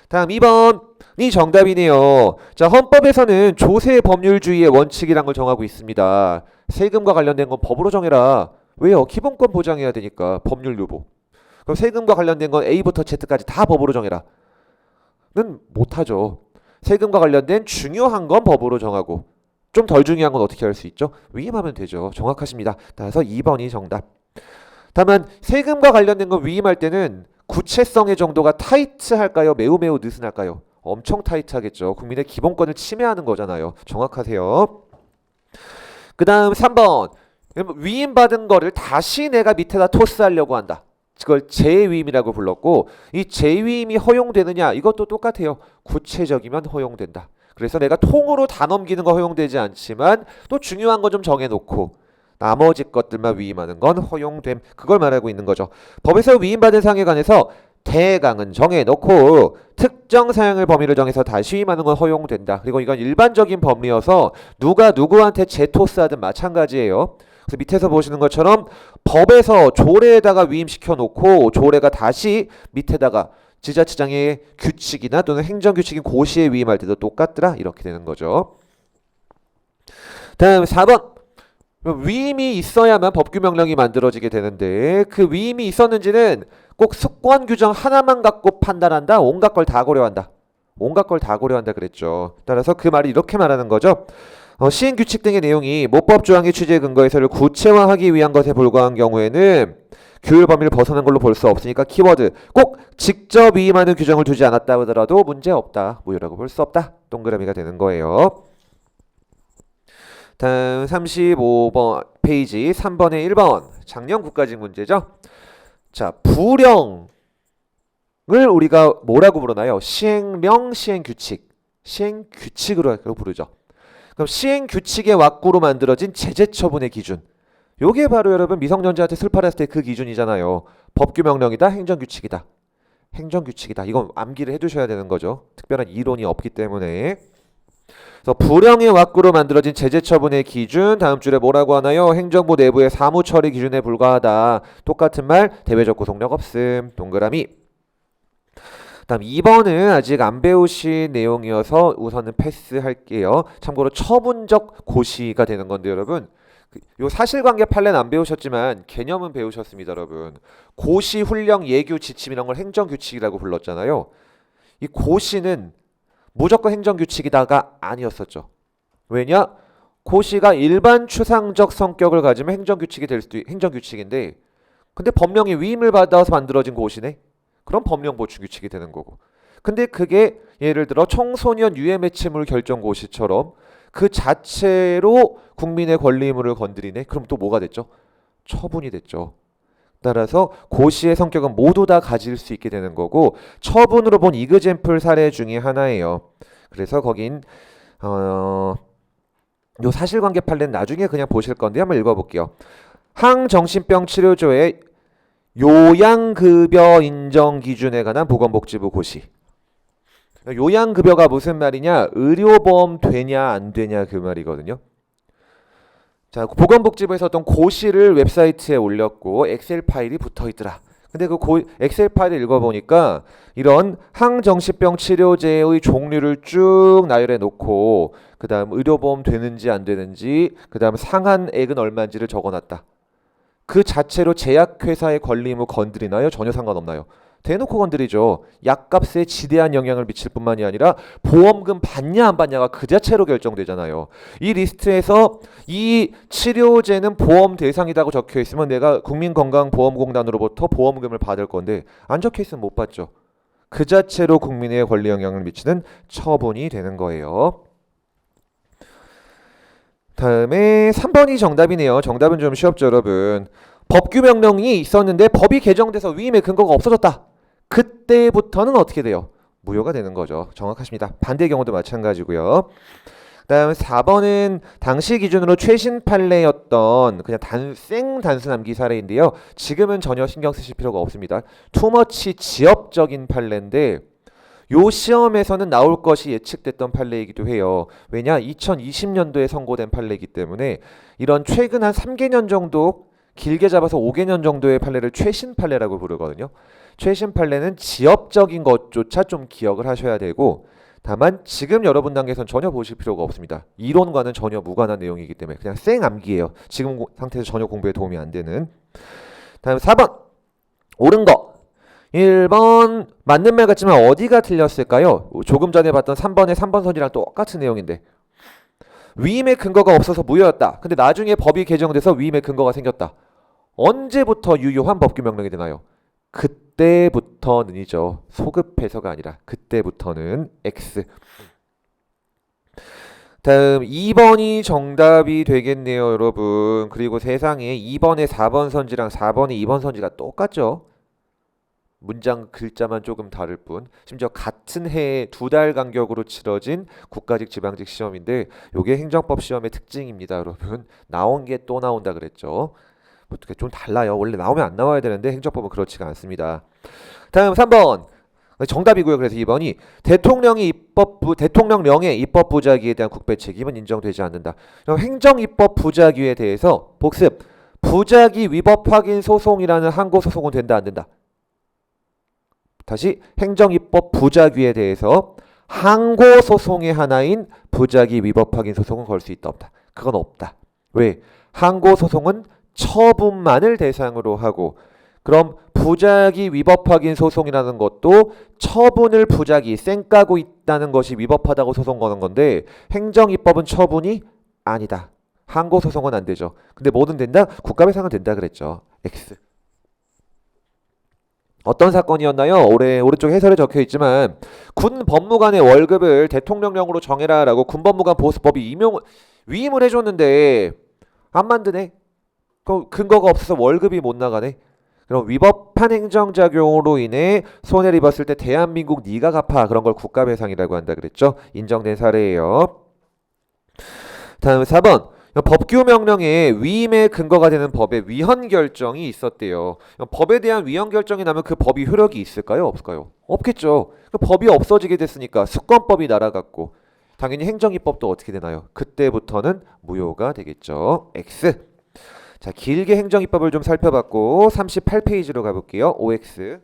다음 2번이 정답이네요. 자, 헌법에서는 조세 법률주의의 원칙이란 걸 정하고 있습니다. 세금과 관련된 건 법으로 정해라. 왜요? 기본권 보장해야 되니까 법률 유보. 그럼 세금과 관련된 건 A부터 Z까지 다 법으로 정해라. 는 못하죠. 세금과 관련된 중요한 건 법으로 정하고 좀 덜 중요한 건 어떻게 할 수 있죠? 위임하면 되죠. 정확하십니다. 따라서 2번이 정답. 다만 세금과 관련된 건 위임할 때는 구체성의 정도가 타이트할까요? 매우 매우 느슨할까요? 엄청 타이트하겠죠. 국민의 기본권을 침해하는 거잖아요. 정확하세요. 그 다음 3번. 위임받은 거를 다시 내가 밑에다 토스하려고 한다. 그걸 재위임이라고 불렀고, 이 재위임이 허용되느냐? 이것도 똑같아요. 구체적이면 허용된다. 그래서 내가 통으로 다 넘기는 거 허용되지 않지만 또 중요한 거 좀 정해놓고 나머지 것들만 위임하는 건 허용됨. 그걸 말하고 있는 거죠. 법에서 위임받은 사항에 관해서 대강은 정해놓고 특정 사항을 범위를 정해서 다시 위임하는 건 허용된다. 그리고 이건 일반적인 법리여서 누가 누구한테 재토스하든 마찬가지예요. 그래서 밑에서 보시는 것처럼 법에서 조례에다가 위임시켜 놓고 조례가 다시 밑에다가 지자체장의 규칙이나 또는 행정규칙인 고시에 위임할 때도 똑같더라. 이렇게 되는 거죠. 다음 4번. 위임이 있어야만 법규명령이 만들어지게 되는데 그 위임이 있었는지는 꼭 수권 규정 하나만 갖고 판단한다. 온갖 걸 다 고려한다. 온갖 걸 다 고려한다 그랬죠. 따라서 그 말이 이렇게 말하는 거죠. 시행규칙 등의 내용이 모법 조항의 취지에 근거해서를 구체화하기 위한 것에 불과한 경우에는 규율 범위를 벗어난 걸로 볼 수 없으니까 키워드 꼭 직접 위임하는 규정을 두지 않았다 하더라도 문제없다. 무효라고 볼 수 없다. 동그라미가 되는 거예요. 다음 35번 페이지 3번에 1번 작년 국가직 문제죠. 자, 부령을 우리가 뭐라고 부르나요? 시행령, 시행규칙. 시행규칙으로 부르죠. 그럼 시행규칙의 왁구로 만들어진 제재처분의 기준. 요게 바로 여러분 미성년자한테 술 팔았을 때 그 기준이잖아요. 법규명령이다, 행정규칙이다. 행정규칙이다. 이건 암기를 해두셔야 되는 거죠. 특별한 이론이 없기 때문에. 그래서 불령의 왁구로 만들어진 제재처분의 기준 다음 줄에 뭐라고 하나요? 행정부 내부의 사무처리 기준에 불과하다. 똑같은 말 대외적 구속력 없음. 동그라미. 다음 2번은 아직 안 배우신 내용이어서 우선은 패스할게요. 참고로 처분적 고시가 되는 건데 여러분 요 사실관계 판례는 안 배우셨지만 개념은 배우셨습니다. 여러분 고시, 훈령, 예규, 지침 이런 걸 행정규칙이라고 불렀잖아요. 이 고시는 무조건 행정규칙이다가 아니었었죠. 왜냐? 고시가 일반 추상적 성격을 가지면 행정규칙이 될 수도 행정규칙인데 근데 법령이 위임을 받아서 만들어진 고시네? 그럼 법령 보충규칙이 되는 거고. 근데 그게 예를 들어 청소년 유해 매체물 결정 고시처럼 그 자체로 국민의 권리 의무를 건드리네? 그럼 또 뭐가 됐죠? 처분이 됐죠. 따라서 고시의 성격은 모두 다 가질 수 있게 되는 거고 처분으로 본 이그젬플 사례 중에 하나예요. 그래서 거긴 요 사실관계 판례는 나중에 그냥 보실 건데 한번 읽어볼게요. 항정신병 치료조의 요양급여 인정 기준에 관한 보건복지부 고시. 요양급여가 무슨 말이냐? 의료보험 되냐 안 되냐 그 말이거든요. 자, 보건복지부에서 어떤 고시를 웹사이트에 올렸고 엑셀 파일이 붙어있더라. 근데 그 엑셀 파일을 읽어보니까 이런 항정신병 치료제의 종류를 쭉 나열해 놓고 그 다음 의료보험 되는지 안 되는지 그 다음 상한액은 얼마인지를 적어놨다. 그 자체로 제약회사의 권리 의무 건드리나요? 전혀 상관없나요? 대놓고 건드리죠. 약값에 지대한 영향을 미칠 뿐만이 아니라 보험금 받냐 안 받냐가 그 자체로 결정되잖아요. 이 리스트에서 이 치료제는 보험 대상이라고 적혀 있으면 내가 국민건강보험공단으로부터 보험금을 받을 건데 안 적혀 있으면 못 받죠. 그 자체로 국민의 권리 영향을 미치는 처분이 되는 거예요. 다음에 3번이 정답이네요. 정답은 좀 쉬웠죠, 여러분. 법규명령이 있었는데 법이 개정돼서 위임의 근거가 없어졌다. 그때부터는 어떻게 돼요? 무효가 되는 거죠. 정확하십니다. 반대의 경우도 마찬가지고요. 다음 4번은 당시 기준으로 최신 판례였던 그냥 생 단순 암기 사례인데요. 지금은 전혀 신경 쓰실 필요가 없습니다. 투머치 지엽적인 판례인데 요 시험에서는 나올 것이 예측됐던 판례이기도 해요. 왜냐? 2020년도에 선고된 판례이기 때문에 이런 최근 한 3개년 정도 길게 잡아서 5개년 정도의 판례를 최신 판례라고 부르거든요. 최신 판례는 지엽적인 것조차 좀 기억을 하셔야 되고 다만 지금 여러분 단계에서는 전혀 보실 필요가 없습니다. 이론과는 전혀 무관한 내용이기 때문에 그냥 생 암기예요. 지금 상태에서 전혀 공부에 도움이 안 되는. 다음 4번 옳은 거. 1번 맞는 말 같지만 어디가 틀렸을까요? 조금 전에 봤던 3번의 3번 선이랑 똑같은 내용인데 위임의 근거가 없어서 무효였다. 근데 나중에 법이 개정돼서 위임의 근거가 생겼다. 언제부터 유효한 법규 명령이 되나요? 그때부터는이죠. 소급해서가 아니라 그때부터는 X. 다음 2번이 정답이 되겠네요, 여러분. 그리고 세상에 2번의 4번 선지랑 4번의 2번 선지가 똑같죠. 문장 글자만 조금 다를 뿐. 심지어 같은 해에 2달 간격으로 치러진 국가직 지방직 시험인데 이게 행정법 시험의 특징입니다, 여러분. 나온 게 또 나온다 그랬죠. 어떻게 좀 달라요. 원래 나오면 안 나와야 되는데 행정법은 그렇지가 않습니다. 다음 3번 정답이고요. 그래서 2번이 대통령령의 입법 부작위에 대한 국배 책임은 인정되지 않는다. 행정 입법 부작위에 대해서 복습 부작위 위법 확인 소송이라는 항고 소송은 된다 안 된다. 다시 행정 입법 부작위에 대해서 항고 소송의 하나인 부작위 위법 확인 소송은 걸 수 있다 없다. 그건 없다. 왜? 항고 소송은 처분만을 대상으로 하고 그럼 부작위 위법 확인 소송이라는 것도 처분을 부작위 쌩까고 있다는 것이 위법하다고 소송 거는 건데 행정입법은 처분이 아니다. 항고 소송은 안 되죠. 근데 뭐든 된다? 국가배상은 된다 그랬죠. X. 어떤 사건이었나요? 오른쪽 해설에 적혀 있지만 군 법무관의 월급을 대통령령으로 정해라 라고 군법무관 보수법이 위임을 해줬는데 안 만드네. 근거가 없어서 월급이 못 나가네. 그럼 위법한 행정작용으로 인해 손해를 입었을 때 대한민국 네가 갚아. 그런 걸 국가배상이라고 한다 그랬죠. 인정된 사례예요. 다음 4번 법규 명령에 위임의 근거가 되는 법의 위헌 결정이 있었대요. 법에 대한 위헌 결정이 나면 그 법이 효력이 있을까요? 없을까요? 없겠죠. 법이 없어지게 됐으니까 수권법이 날아갔고 당연히 행정입법도 어떻게 되나요? 그때부터는 무효가 되겠죠. X. 자, 길게 행정입법을 좀 살펴봤고 38페이지로 가볼게요. OX.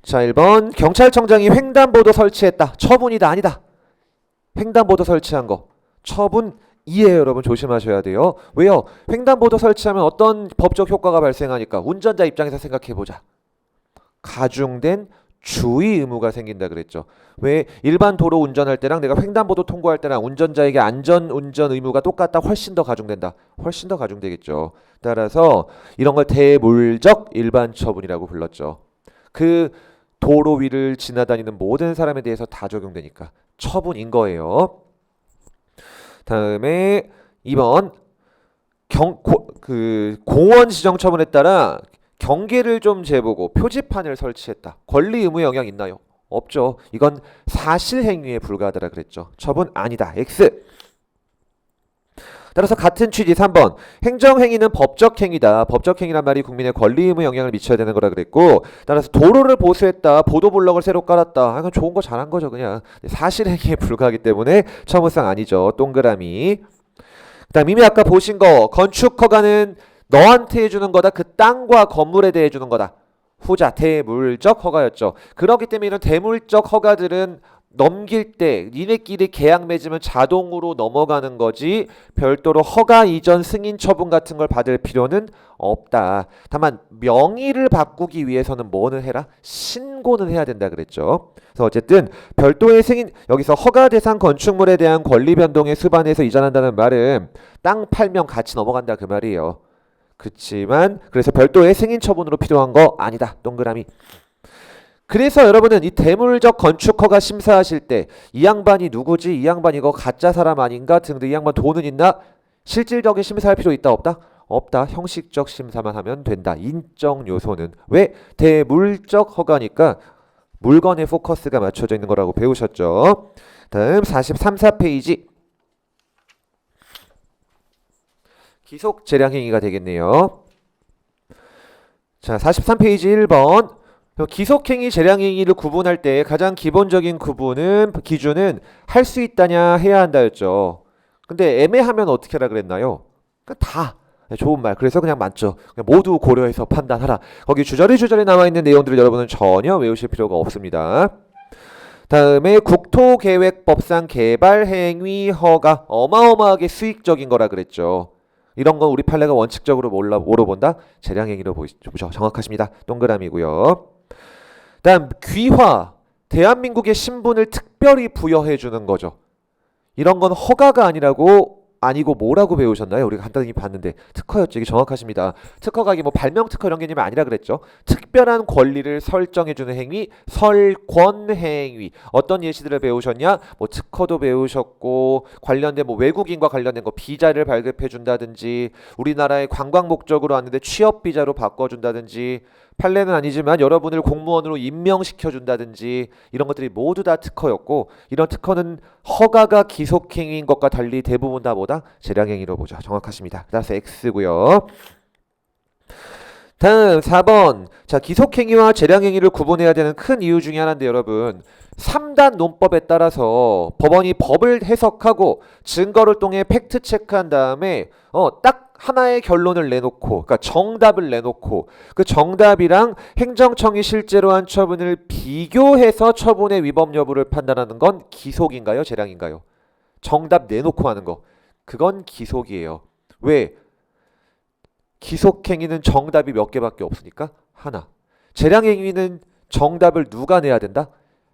자, 1번 경찰청장이 횡단보도 설치했다. 처분이다 아니다. 횡단보도 설치한 거 처분이에요. 여러분 조심하셔야 돼요. 왜요? 횡단보도 설치하면 어떤 법적 효과가 발생하니까 운전자 입장에서 생각해보자. 가중된 주의 의무가 생긴다 그랬죠. 왜? 일반 도로 운전할 때랑 내가 횡단보도 통과할 때랑 운전자에게 안전운전 의무가 똑같다. 훨씬 더 가중된다. 훨씬 더 가중되겠죠. 따라서 이런 걸 대물적 일반 처분이라고 불렀죠. 그 도로 위를 지나다니는 모든 사람에 대해서 다 적용되니까 처분인 거예요. 다음에 2번 공원 지정 처분에 따라 경계를 좀 재보고 표지판을 설치했다. 권리 의무 영향 있나요? 없죠. 이건 사실행위에 불과하다라 그랬죠. 처분 아니다. X. 따라서 같은 취지 3번 행정행위는 법적행위다. 법적행위란 말이 국민의 권리 의무 영향을 미쳐야 되는 거라 그랬고 따라서 도로를 보수했다. 보도블럭을 새로 깔았다. 이건 좋은 거 잘한 거죠. 그냥 사실행위에 불과하기 때문에 처분상 아니죠. 동그라미. 그 다음 이미 아까 보신 거 건축허가는 너한테 해주는 거다. 그 땅과 건물에 대해 주는 거다. 후자 대물적 허가였죠. 그렇기 때문에 이런 대물적 허가들은 넘길 때 니네끼리 계약 맺으면 자동으로 넘어가는 거지 별도로 허가 이전 승인 처분 같은 걸 받을 필요는 없다. 다만 명의를 바꾸기 위해서는 뭐는 해라? 신고는 해야 된다 그랬죠. 그래서 어쨌든 별도의 승인 여기서 허가 대상 건축물에 대한 권리 변동에 수반해서 이전한다는 말은 땅 팔면 같이 넘어간다 그 말이에요. 그렇지만 그래서 별도의 승인 처분으로 필요한 거 아니다. 동그라미. 그래서 여러분은 이 대물적 건축허가 심사하실 때 이 양반이 누구지? 이 양반 이거 가짜 사람 아닌가? 등등 이 양반 돈은 있나? 실질적인 심사할 필요 있다 없다? 없다. 형식적 심사만 하면 된다. 인적 요소는 왜? 대물적 허가니까 물건에 포커스가 맞춰져 있는 거라고 배우셨죠. 다음 43, 4페이지 기속 재량행위가 되겠네요. 자, 43페이지 1번 기속행위, 재량행위를 구분할 때 가장 기본적인 기준은 할 수 있다냐 해야 한다였죠. 근데 애매하면 어떻게 하라 그랬나요? 그러니까 다 네, 좋은 말. 그래서 그냥 맞죠. 그냥 모두 고려해서 판단하라. 거기 주저리 나와 있는 내용들을 여러분은 전혀 외우실 필요가 없습니다. 다음에 국토계획법상 개발행위 허가 어마어마하게 수익적인 거라 그랬죠. 이런 건 우리 판례가 원칙적으로 뭐로 본다? 재량행위로 보죠. 정확하십니다. 동그라미고요. 다음 귀화. 대한민국의 신분을 특별히 부여해 주는 거죠. 이런 건 허가가 아니고 뭐라고 배우셨나요? 우리가 간단히 봤는데 특허였죠. 이게 정확하십니다. 특허가 이게 뭐 발명 특허 이런 개념이 아니라 그랬죠. 특별한 권리를 설정해주는 행위, 설권행위. 어떤 예시들을 배우셨냐? 뭐 특허도 배우셨고 관련된 뭐 외국인과 관련된 거 비자를 발급해 준다든지 우리나라에 관광 목적으로 왔는데 취업 비자로 바꿔준다든지 판례는 아니지만 여러분을 공무원으로 임명시켜 준다든지 이런 것들이 모두 다 특허였고 이런 특허는 허가가 기속행위인 것과 달리 대부분 다 뭐다? 재량행위로 보죠. 정확하십니다. 따라서 X고요. 다음 4번. 자, 기속행위와 재량행위를 구분해야 되는 큰 이유 중에 하나인데 여러분 3단 논법에 따라서 법원이 법을 해석하고 증거를 통해 팩트 체크한 다음에 딱 하나의 결론을 내놓고 그러니까 정답을 내놓고 그 정답이랑 행정청이 실제로 한 처분을 비교해서 처분의 위법 여부를 판단하는 건 기속인가요? 재량인가요? 정답 내놓고 하는 거. 그건 기속이에요. 왜? 기속행위는 정답이 몇 개밖에 없으니까 하나. 재량행위는 정답을 누가 내야 된다?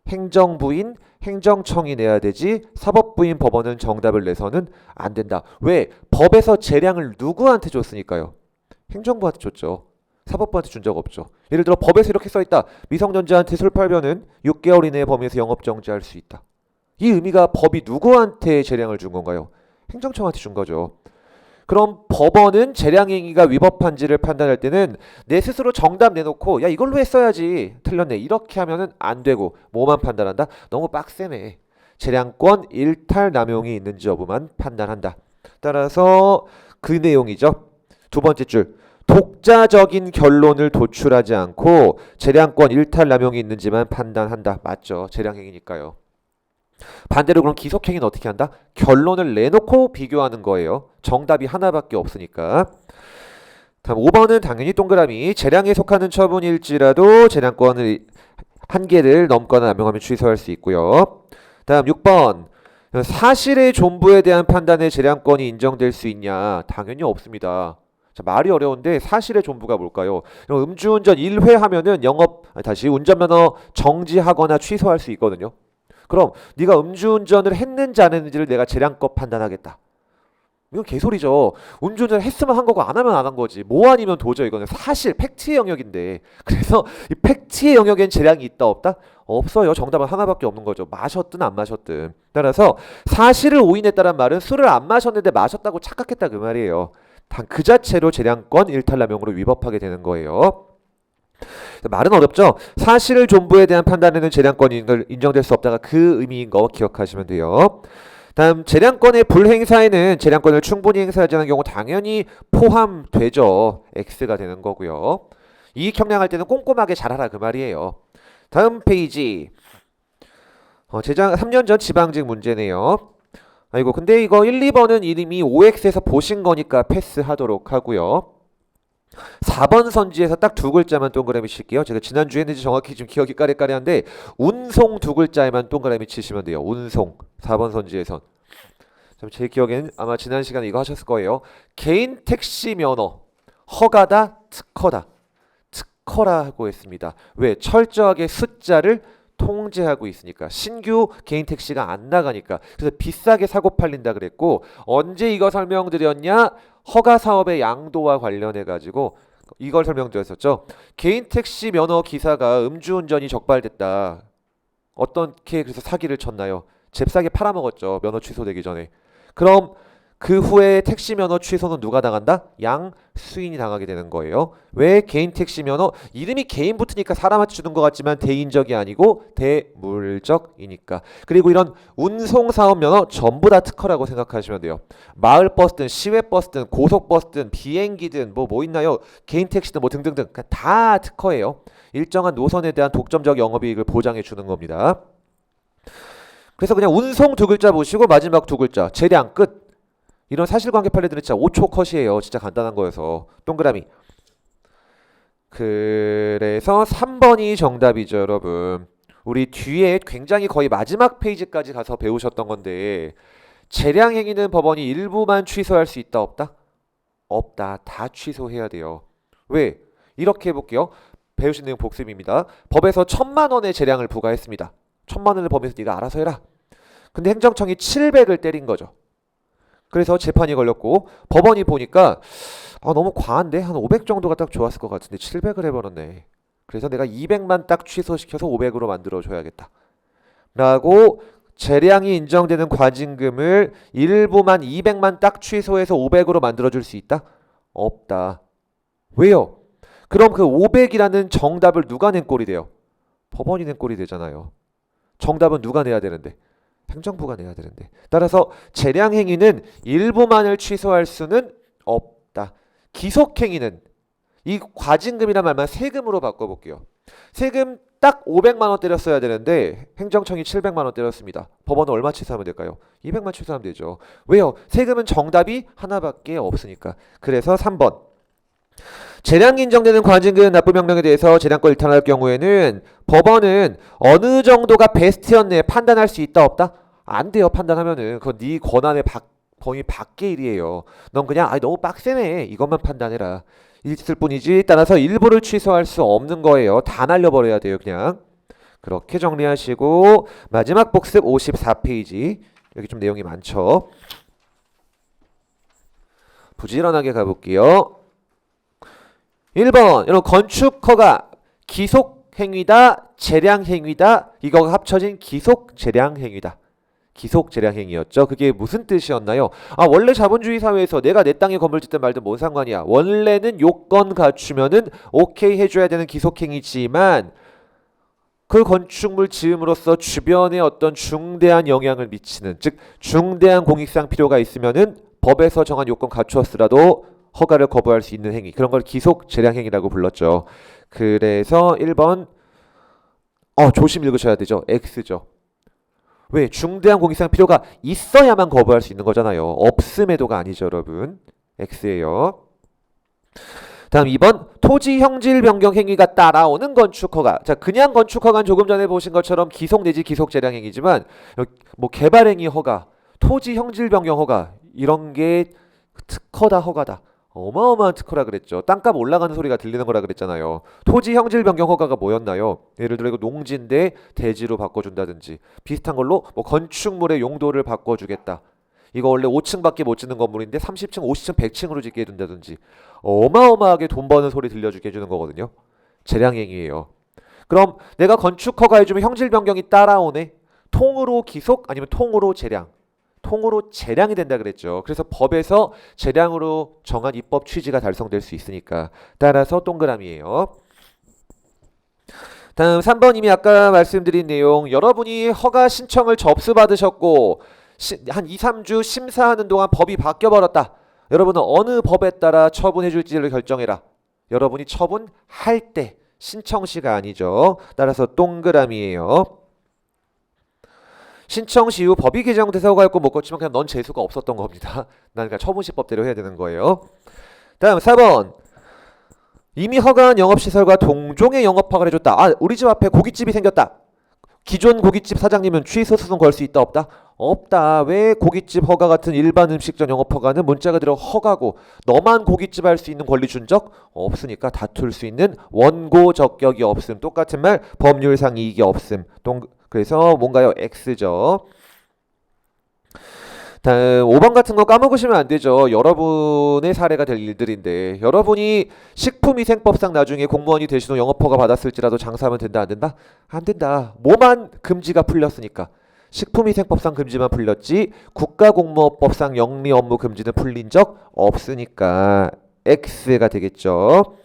행정부인, 행정청이 내야 되지 사법부인 법원은 정답을 내서는 안 된다. 왜? 법에서 재량을 누구한테 줬으니까요? 행정부한테 줬죠. 사법부한테 준 적 없죠. 예를 들어 법에서 이렇게 써있다. 미성년자한테 술 팔면은 6개월 이내의 범위에서 영업정지할 수 있다. 이 의미가 법이 누구한테 재량을 준 건가요? 행정청한테 준 거죠. 그럼 법원은 재량행위가 위법한지를 판단할 때는 내 스스로 정답 내놓고 야 이걸로 했어야지 틀렸네 이렇게 하면은 안 되고 뭐만 판단한다? 너무 빡세네. 재량권 일탈 남용이 있는지 여부만 판단한다. 따라서 그 내용이죠. 두 번째 줄. 독자적인 결론을 도출하지 않고 재량권 일탈 남용이 있는지만 판단한다. 맞죠. 재량행위니까요. 반대로 그럼 기속행위는 어떻게 한다? 결론을 내놓고 비교하는 거예요. 정답이 하나밖에 없으니까. 다음 5번은 당연히 동그라미. 재량에 속하는 처분일지라도 재량권을 한 개를 넘거나 남용하면 취소할 수 있고요. 다음 6번. 사실의 존부에 대한 판단에 재량권이 인정될 수 있냐? 당연히 없습니다. 자, 말이 어려운데 사실의 존부가 뭘까요? 음주운전 1회 하면은 운전면허 정지하거나 취소할 수 있거든요. 그럼 네가 음주운전을 했는지 안 했는지를 내가 재량껏 판단하겠다. 이건 개소리죠. 음주운전을 했으면 한 거고 안 하면 안 한 거지. 뭐 아니면 도저히 이거는 사실 팩트의 영역인데 그래서 이 팩트의 영역엔 재량이 있다 없다? 없어요. 정답은 하나밖에 없는 거죠. 마셨든 안 마셨든. 따라서 사실을 오인했다란 말은 술을 안 마셨는데 마셨다고 착각했다 그 말이에요. 단 그 자체로 재량권 일탈남용으로 위법하게 되는 거예요. 말은 어렵죠. 사실을 존부에 대한 판단에는 재량권이 인정될 수 없다가 그 의미인 거 기억하시면 돼요. 다음 재량권의 불행사에는 재량권을 충분히 행사하지 않은 경우 당연히 포함되죠. X가 되는 거고요. 이익 형량할 때는 꼼꼼하게 잘하라 그 말이에요. 다음 페이지. 3년 전 지방직 문제네요. 아이고 근데 이거 1, 2번은 이름이 OX에서 보신 거니까 패스하도록 하고요. 4번 선지에서 딱 두 글자만 동그라미 칠게요. 제가 지난주에 했는지 정확히 지금 기억이 까리까리한데 운송 두 글자에만 동그라미 치시면 돼요. 운송 4번 선지에선. 제 기억에는 아마 지난 시간에 이거 하셨을 거예요. 개인 택시 면허 허가다 특허다. 특허라고 했습니다. 왜? 철저하게 숫자를 통제하고 있으니까. 신규 개인 택시가 안 나가니까. 그래서 비싸게 사고 팔린다 그랬고 언제 이거 설명드렸냐? 허가 사업의 양도와 관련해 가지고 이걸 설명드렸었죠. 개인 택시 면허 기사가 음주운전이 적발됐다. 어떻게 그래서 사기를 쳤나요? 잽싸게 팔아먹었죠. 면허 취소되기 전에. 그럼 그 후에 택시 면허 취소는 누가 당한다? 양수인이 당하게 되는 거예요. 왜? 개인 택시 면허 이름이 개인 붙으니까 사람한테 주는 것 같지만 대인적이 아니고 대물적이니까. 그리고 이런 운송사업 면허 전부 다 특허라고 생각하시면 돼요. 마을버스든 시외버스든 고속버스든 비행기든 뭐 있나요? 개인 택시든 뭐 등등등 다 특허예요. 일정한 노선에 대한 독점적 영업이익을 보장해 주는 겁니다. 그래서 그냥 운송 두 글자 보시고 마지막 두 글자 재량 끝. 이런 사실관계 판례들은 진짜 5초 컷이에요. 진짜 간단한 거여서. 동그라미. 그래서 3번이 정답이죠, 여러분. 우리 뒤에 굉장히 거의 마지막 페이지까지 가서 배우셨던 건데 재량행위는 법원이 일부만 취소할 수 있다, 없다? 없다. 다 취소해야 돼요. 왜? 이렇게 해볼게요. 배우신 내용 복습입니다. 법에서 1,000만 원의 재량을 부과했습니다. 1,000만 원을 범해서 네가 알아서 해라. 근데 행정청이 700을 때린 거죠. 그래서 재판이 걸렸고 법원이 보니까 너무 과한데? 한 500 정도가 딱 좋았을 것 같은데 700을 해버렸네. 그래서 내가 200만 딱 취소시켜서 500으로 만들어줘야겠다. 라고 재량이 인정되는 과징금을 일부만 200만 딱 취소해서 500으로 만들어줄 수 있다? 없다. 왜요? 그럼 그 500이라는 정답을 누가 낸 꼴이 돼요? 법원이 낸 꼴이 되잖아요. 정답은 누가 내야 되는데? 행정부가 내야 되는데. 따라서 재량행위는 일부만을 취소할 수는 없다. 기속행위는 이 과징금이란 말만 세금으로 바꿔볼게요. 세금 딱 500만 원 때렸어야 되는데 행정청이 700만 원 때렸습니다. 법원은 얼마 취소하면 될까요? 200만 취소하면 되죠. 왜요? 세금은 정답이 하나밖에 없으니까. 그래서 3번. 재량 인정되는 과징금 납부 명령에 대해서 재량권 일탈할 경우에는 법원은 어느 정도가 베스트였네 판단할 수 있다, 없다? 안 돼요. 판단하면은 그건 네 권한의 범위 밖의 일이에요. 넌 그냥 너무 빡세네 이것만 판단해라 있을 뿐이지. 따라서 일부를 취소할 수 없는 거예요. 다 날려버려야 돼요. 그냥 그렇게 정리하시고 마지막 복습 54페이지. 여기 좀 내용이 많죠. 부지런하게 가볼게요. 1번 여러분 건축허가 기속행위다 재량행위다 이거가 합쳐진 기속재량행위다. 기속재량행위였죠. 그게 무슨 뜻이었나요? 원래 자본주의 사회에서 내가 내 땅에 건물 짓든 말든 뭔 상관이야. 원래는 요건 갖추면은 오케이 해줘야 되는 기속행위지만 그 건축물 지음으로써 주변에 어떤 중대한 영향을 미치는, 즉 중대한 공익상 필요가 있으면은 법에서 정한 요건 갖추었으라도 허가를 거부할 수 있는 행위, 그런 걸 기속재량행위라고 불렀죠. 그래서 1번 조심 읽으셔야 되죠. X죠. 왜? 중대한 공익상 필요가 있어야만 거부할 수 있는 거잖아요. 없음에도가 아니죠, 여러분. X예요. 다음 2번 토지 형질 변경 행위가 따라오는 건축허가. 자, 그냥 건축허가는 조금 전에 보신 것처럼 기속 내지 기속재량 행위지만 뭐 개발행위 허가, 토지 형질 변경 허가 이런 게 특허다, 허가다. 어마어마한 특허라 그랬죠. 땅값 올라가는 소리가 들리는 거라 그랬잖아요. 토지 형질 변경 허가가 뭐였나요? 예를 들어 이거 농지인데 대지로 바꿔준다든지 비슷한 걸로 뭐 건축물의 용도를 바꿔주겠다. 이거 원래 5층밖에 못 짓는 건물인데 30층, 50층, 100층으로 짓게 해준다든지 어마어마하게 돈 버는 소리 들려주게 해주는 거거든요. 재량행위예요. 그럼 내가 건축 허가 해주면 형질 변경이 따라오네. 통으로 기속 아니면 통으로 재량. 통으로 재량이 된다 그랬죠. 그래서 법에서 재량으로 정한 입법 취지가 달성될 수 있으니까. 따라서 동그라미예요. 다음 3번 이미 아까 말씀드린 내용. 여러분이 허가 신청을 접수받으셨고 한 2, 3주 심사하는 동안 법이 바뀌어버렸다. 여러분은 어느 법에 따라 처분해 줄지를 결정해라. 여러분이 처분할 때 신청 시가 아니죠. 따라서 동그라미예요. 신청 시 이후 법이 개정돼서 허가했고 못 거치면 그냥 넌 재수가 없었던 겁니다. 난 그냥 처분시법대로 해야 되는 거예요. 다음 4번 이미 허가한 영업시설과 동종의 영업허가를 해줬다. 우리 집 앞에 고깃집이 생겼다. 기존 고깃집 사장님은 취소 소송 걸 수 있다, 없다? 없다. 왜? 고깃집 허가 같은 일반 음식점 영업 허가는 문자 그대로 허가고 너만 고깃집 할 수 있는 권리 준 적 없으니까 다툴 수 있는 원고 적격이 없음. 똑같은 말 법률상 이익이 없음. 그래서 뭔가요? X죠. 다음 5번 같은 거 까먹으시면 안 되죠. 여러분의 사례가 될 일들인데 여러분이 식품위생법상 나중에 공무원이 되신 후 영업허가 받았을지라도 장사하면 된다, 안 된다? 안 된다. 뭐만 금지가 풀렸으니까. 식품위생법상 금지만 풀렸지 국가공무원법상 영리업무 금지는 풀린 적 없으니까 X가 되겠죠.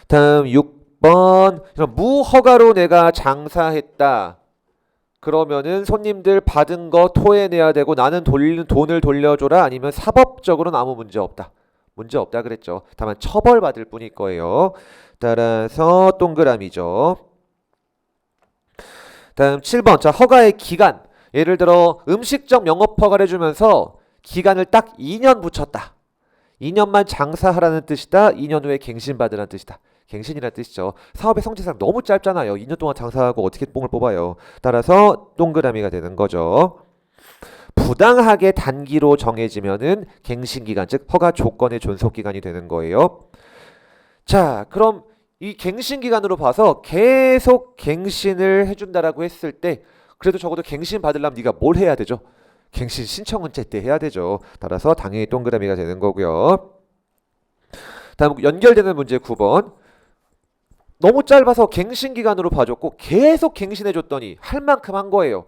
다음 6번 무허가로 내가 장사했다. 그러면은 손님들 받은 거 토해내야 되고 나는 돈을 돌려줘라, 아니면 사법적으로는 아무 문제 없다. 문제 없다 그랬죠. 다만 처벌받을 뿐일 거예요. 따라서 동그라미죠. 다음 7번 자 허가의 기간. 예를 들어 음식점 영업허가를 해주면서 기간을 딱 2년 붙였다. 2년만 장사하라는 뜻이다. 2년 후에 갱신받으라는 뜻이다. 갱신이라는 뜻이죠. 사업의 성취상 너무 짧잖아요. 2년 동안 장사하고 어떻게 뽕을 뽑아요. 따라서 동그라미가 되는 거죠. 부당하게 단기로 정해지면은 갱신기간, 즉 허가 조건의 존속기간이 되는 거예요. 자, 그럼 이 갱신기간으로 봐서 계속 갱신을 해준다라고 했을 때 그래도 적어도 갱신 받으려면 네가 뭘 해야 되죠? 갱신 신청은 제때 해야 되죠. 따라서 당연히 동그라미가 되는 거고요. 다음 연결되는 문제 9번. 너무 짧아서 갱신기간으로 봐줬고 계속 갱신해줬더니 할 만큼 한 거예요.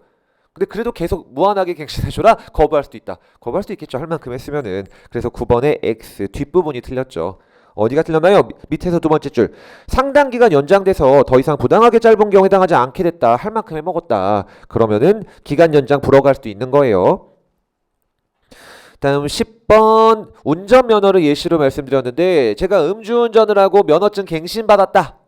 근데 그래도 계속 무한하게 갱신해줘라? 거부할 수도 있다. 거부할 수도 있겠죠. 할 만큼 했으면은. 그래서 9번의 X 뒷부분이 틀렸죠. 어디가 틀렸나요? 밑에서 두 번째 줄. 상당 기간 연장돼서 더 이상 부당하게 짧은 경우 해당하지 않게 됐다. 할 만큼 해먹었다. 그러면은 기간 연장 불허갈 수도 있는 거예요. 다음 10번 운전면허를 예시로 말씀드렸는데 제가 음주운전을 하고 면허증 갱신받았다.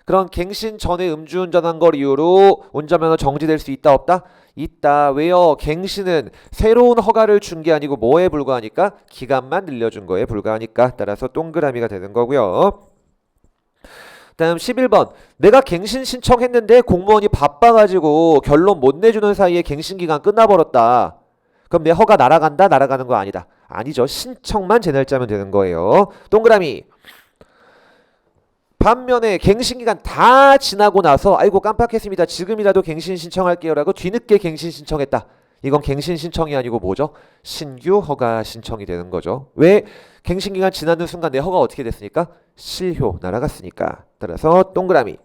그런 갱신 전에 음주운전한 걸 이유로 운전면허 정지될 수 있다 없다? 있다. 왜요? 갱신은 새로운 허가를 준 게 아니고 뭐에 불과하니까? 기간만 늘려준 거에 불과하니까. 따라서 동그라미가 되는 거고요. 다음 11번. 내가 갱신 신청했는데 공무원이 바빠가지고 결론 못 내주는 사이에 갱신기간 끝나버렸다. 그럼 내 허가 날아간다? 날아가는 거 아니다. 아니죠. 신청만 제 날짜면 되는 거예요. 동그라미. 반면에 갱신기간 다 지나고 나서 아이고 깜빡했습니다. 지금이라도 갱신 신청할게요 라고 뒤늦게 갱신 신청했다. 이건 갱신 신청이 아니고 뭐죠? 신규 허가 신청이 되는 거죠. 왜? 갱신기간 지나는 순간 내 허가 어떻게 됐으니까? 실효 날아갔으니까. 따라서 동그라미.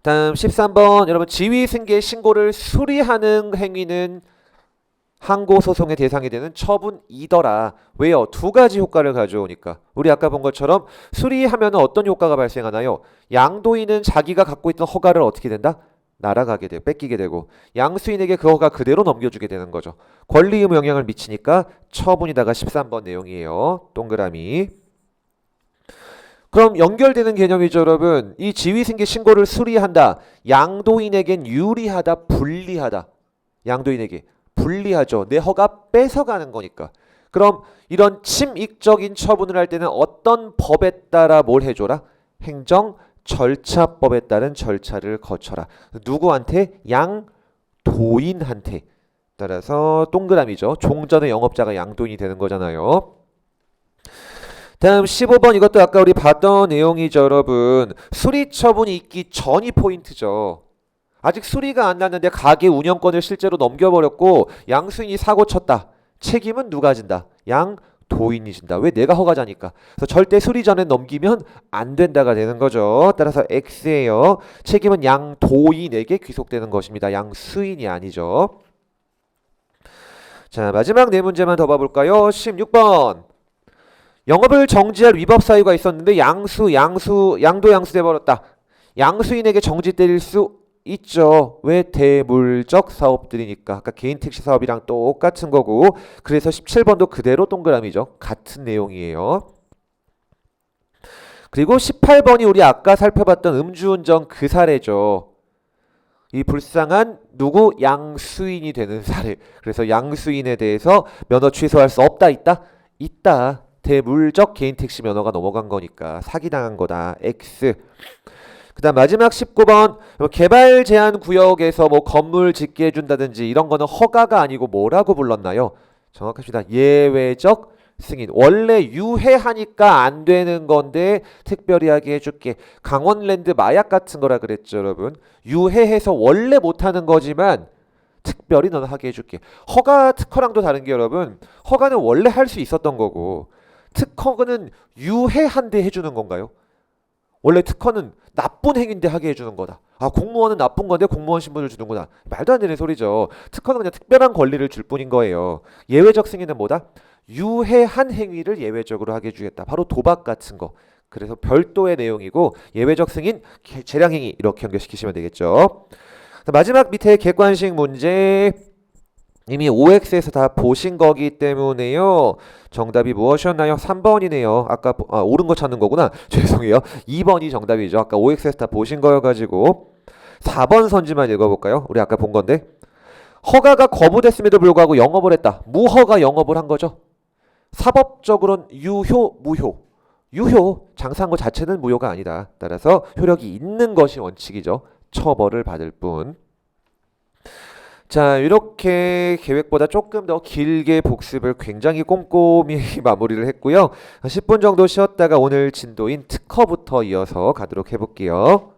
다음 13번 여러분 지위승계 신고를 수리하는 행위는 항고소송의 대상이 되는 처분이더라. 왜요? 두 가지 효과를 가져오니까. 우리 아까 본 것처럼 수리하면 어떤 효과가 발생하나요? 양도인은 자기가 갖고 있던 허가를 어떻게 된다? 날아가게 돼요. 뺏기게 되고 양수인에게 그 허가 그대로 넘겨주게 되는 거죠. 권리 의무 영향을 미치니까 처분이다가 13번 내용이에요. 동그라미. 그럼 연결되는 개념이죠 여러분. 이 지위승계 신고를 수리한다. 양도인에겐 유리하다 불리하다. 양도인에게 불리하죠. 내 허가 뺏어가는 거니까. 그럼 이런 침익적인 처분을 할 때는 어떤 법에 따라 뭘 해줘라? 행정 절차법에 따른 절차를 거쳐라. 누구한테? 양도인한테. 따라서 동그라미죠. 종전의 영업자가 양도인이 되는 거잖아요. 다음 15번 이것도 아까 우리 봤던 내용이죠 여러분. 수리 처분이 있기 전이 포인트죠. 아직 수리가 안 났는데 가게 운영권을 실제로 넘겨버렸고 양수인이 사고 쳤다. 책임은 누가 진다? 양도인이 진다. 왜? 내가 허가자니까. 그래서 절대 수리 전에 넘기면 안 된다가 되는 거죠. 따라서 X예요. 책임은 양도인에게 귀속되는 것입니다. 양수인이 아니죠. 자 마지막 네 문제만 더 봐볼까요? 16번. 영업을 정지할 위법 사유가 있었는데 양도 양수돼 버렸다. 양수인에게 정지 때릴 수 있죠. 왜? 대물적 사업들이니까. 아까 개인 택시 사업이랑 똑같은 거고. 그래서 17번도 그대로 동그라미죠. 같은 내용이에요. 그리고 18번이 우리 아까 살펴봤던 음주운전 그 사례죠. 이 불쌍한 누구? 양수인이 되는 사례. 그래서 양수인에 대해서 면허 취소할 수 없다 있다? 있다. 대물적 개인 택시 면허가 넘어간 거니까 사기당한 거다. X. 그 다음 마지막 19번 개발 제한 구역에서 뭐 건물 짓게 해준다든지 이런 거는 허가가 아니고 뭐라고 불렀나요? 정확합니다. 예외적 승인. 원래 유해하니까 안 되는 건데 특별히 하게 해줄게. 강원랜드 마약 같은 거라 그랬죠 여러분. 유해해서 원래 못하는 거지만 특별히 너는 하게 해줄게. 허가 특허랑도 다른 게 여러분. 허가는 원래 할 수 있었던 거고 특허는 유해한데 해주는 건가요? 원래 특허는 나쁜 행위인데 하게 해주는 거다. 아 공무원은 나쁜 건데 공무원 신분을 주는구나. 말도 안 되는 소리죠. 특허는 그냥 특별한 권리를 줄 뿐인 거예요. 예외적 승인은 뭐다? 유해한 행위를 예외적으로 하게 해주겠다. 바로 도박 같은 거. 그래서 별도의 내용이고 예외적 승인, 재량행위 이렇게 연결시키시면 되겠죠. 마지막 밑에 객관식 문제. 이미 OX에서 다 보신 거기 때문에요. 정답이 무엇이었나요? 3번이네요. 아까 옳은 거 찾는 거구나. 죄송해요. 2번이 정답이죠. 아까 OX에서 다 보신 거여가지고 4번 선지만 읽어볼까요? 우리 아까 본 건데 허가가 거부됐음에도 불구하고 영업을 했다. 무허가 영업을 한 거죠. 사법적으로는 유효, 무효. 유효, 장사한 것 자체는 무효가 아니다. 따라서 효력이 있는 것이 원칙이죠. 처벌을 받을 뿐. 자, 이렇게 계획보다 조금 더 길게 복습을 굉장히 꼼꼼히 마무리를 했고요. 10분 정도 쉬었다가 오늘 진도인 특허부터 이어서 가도록 해볼게요.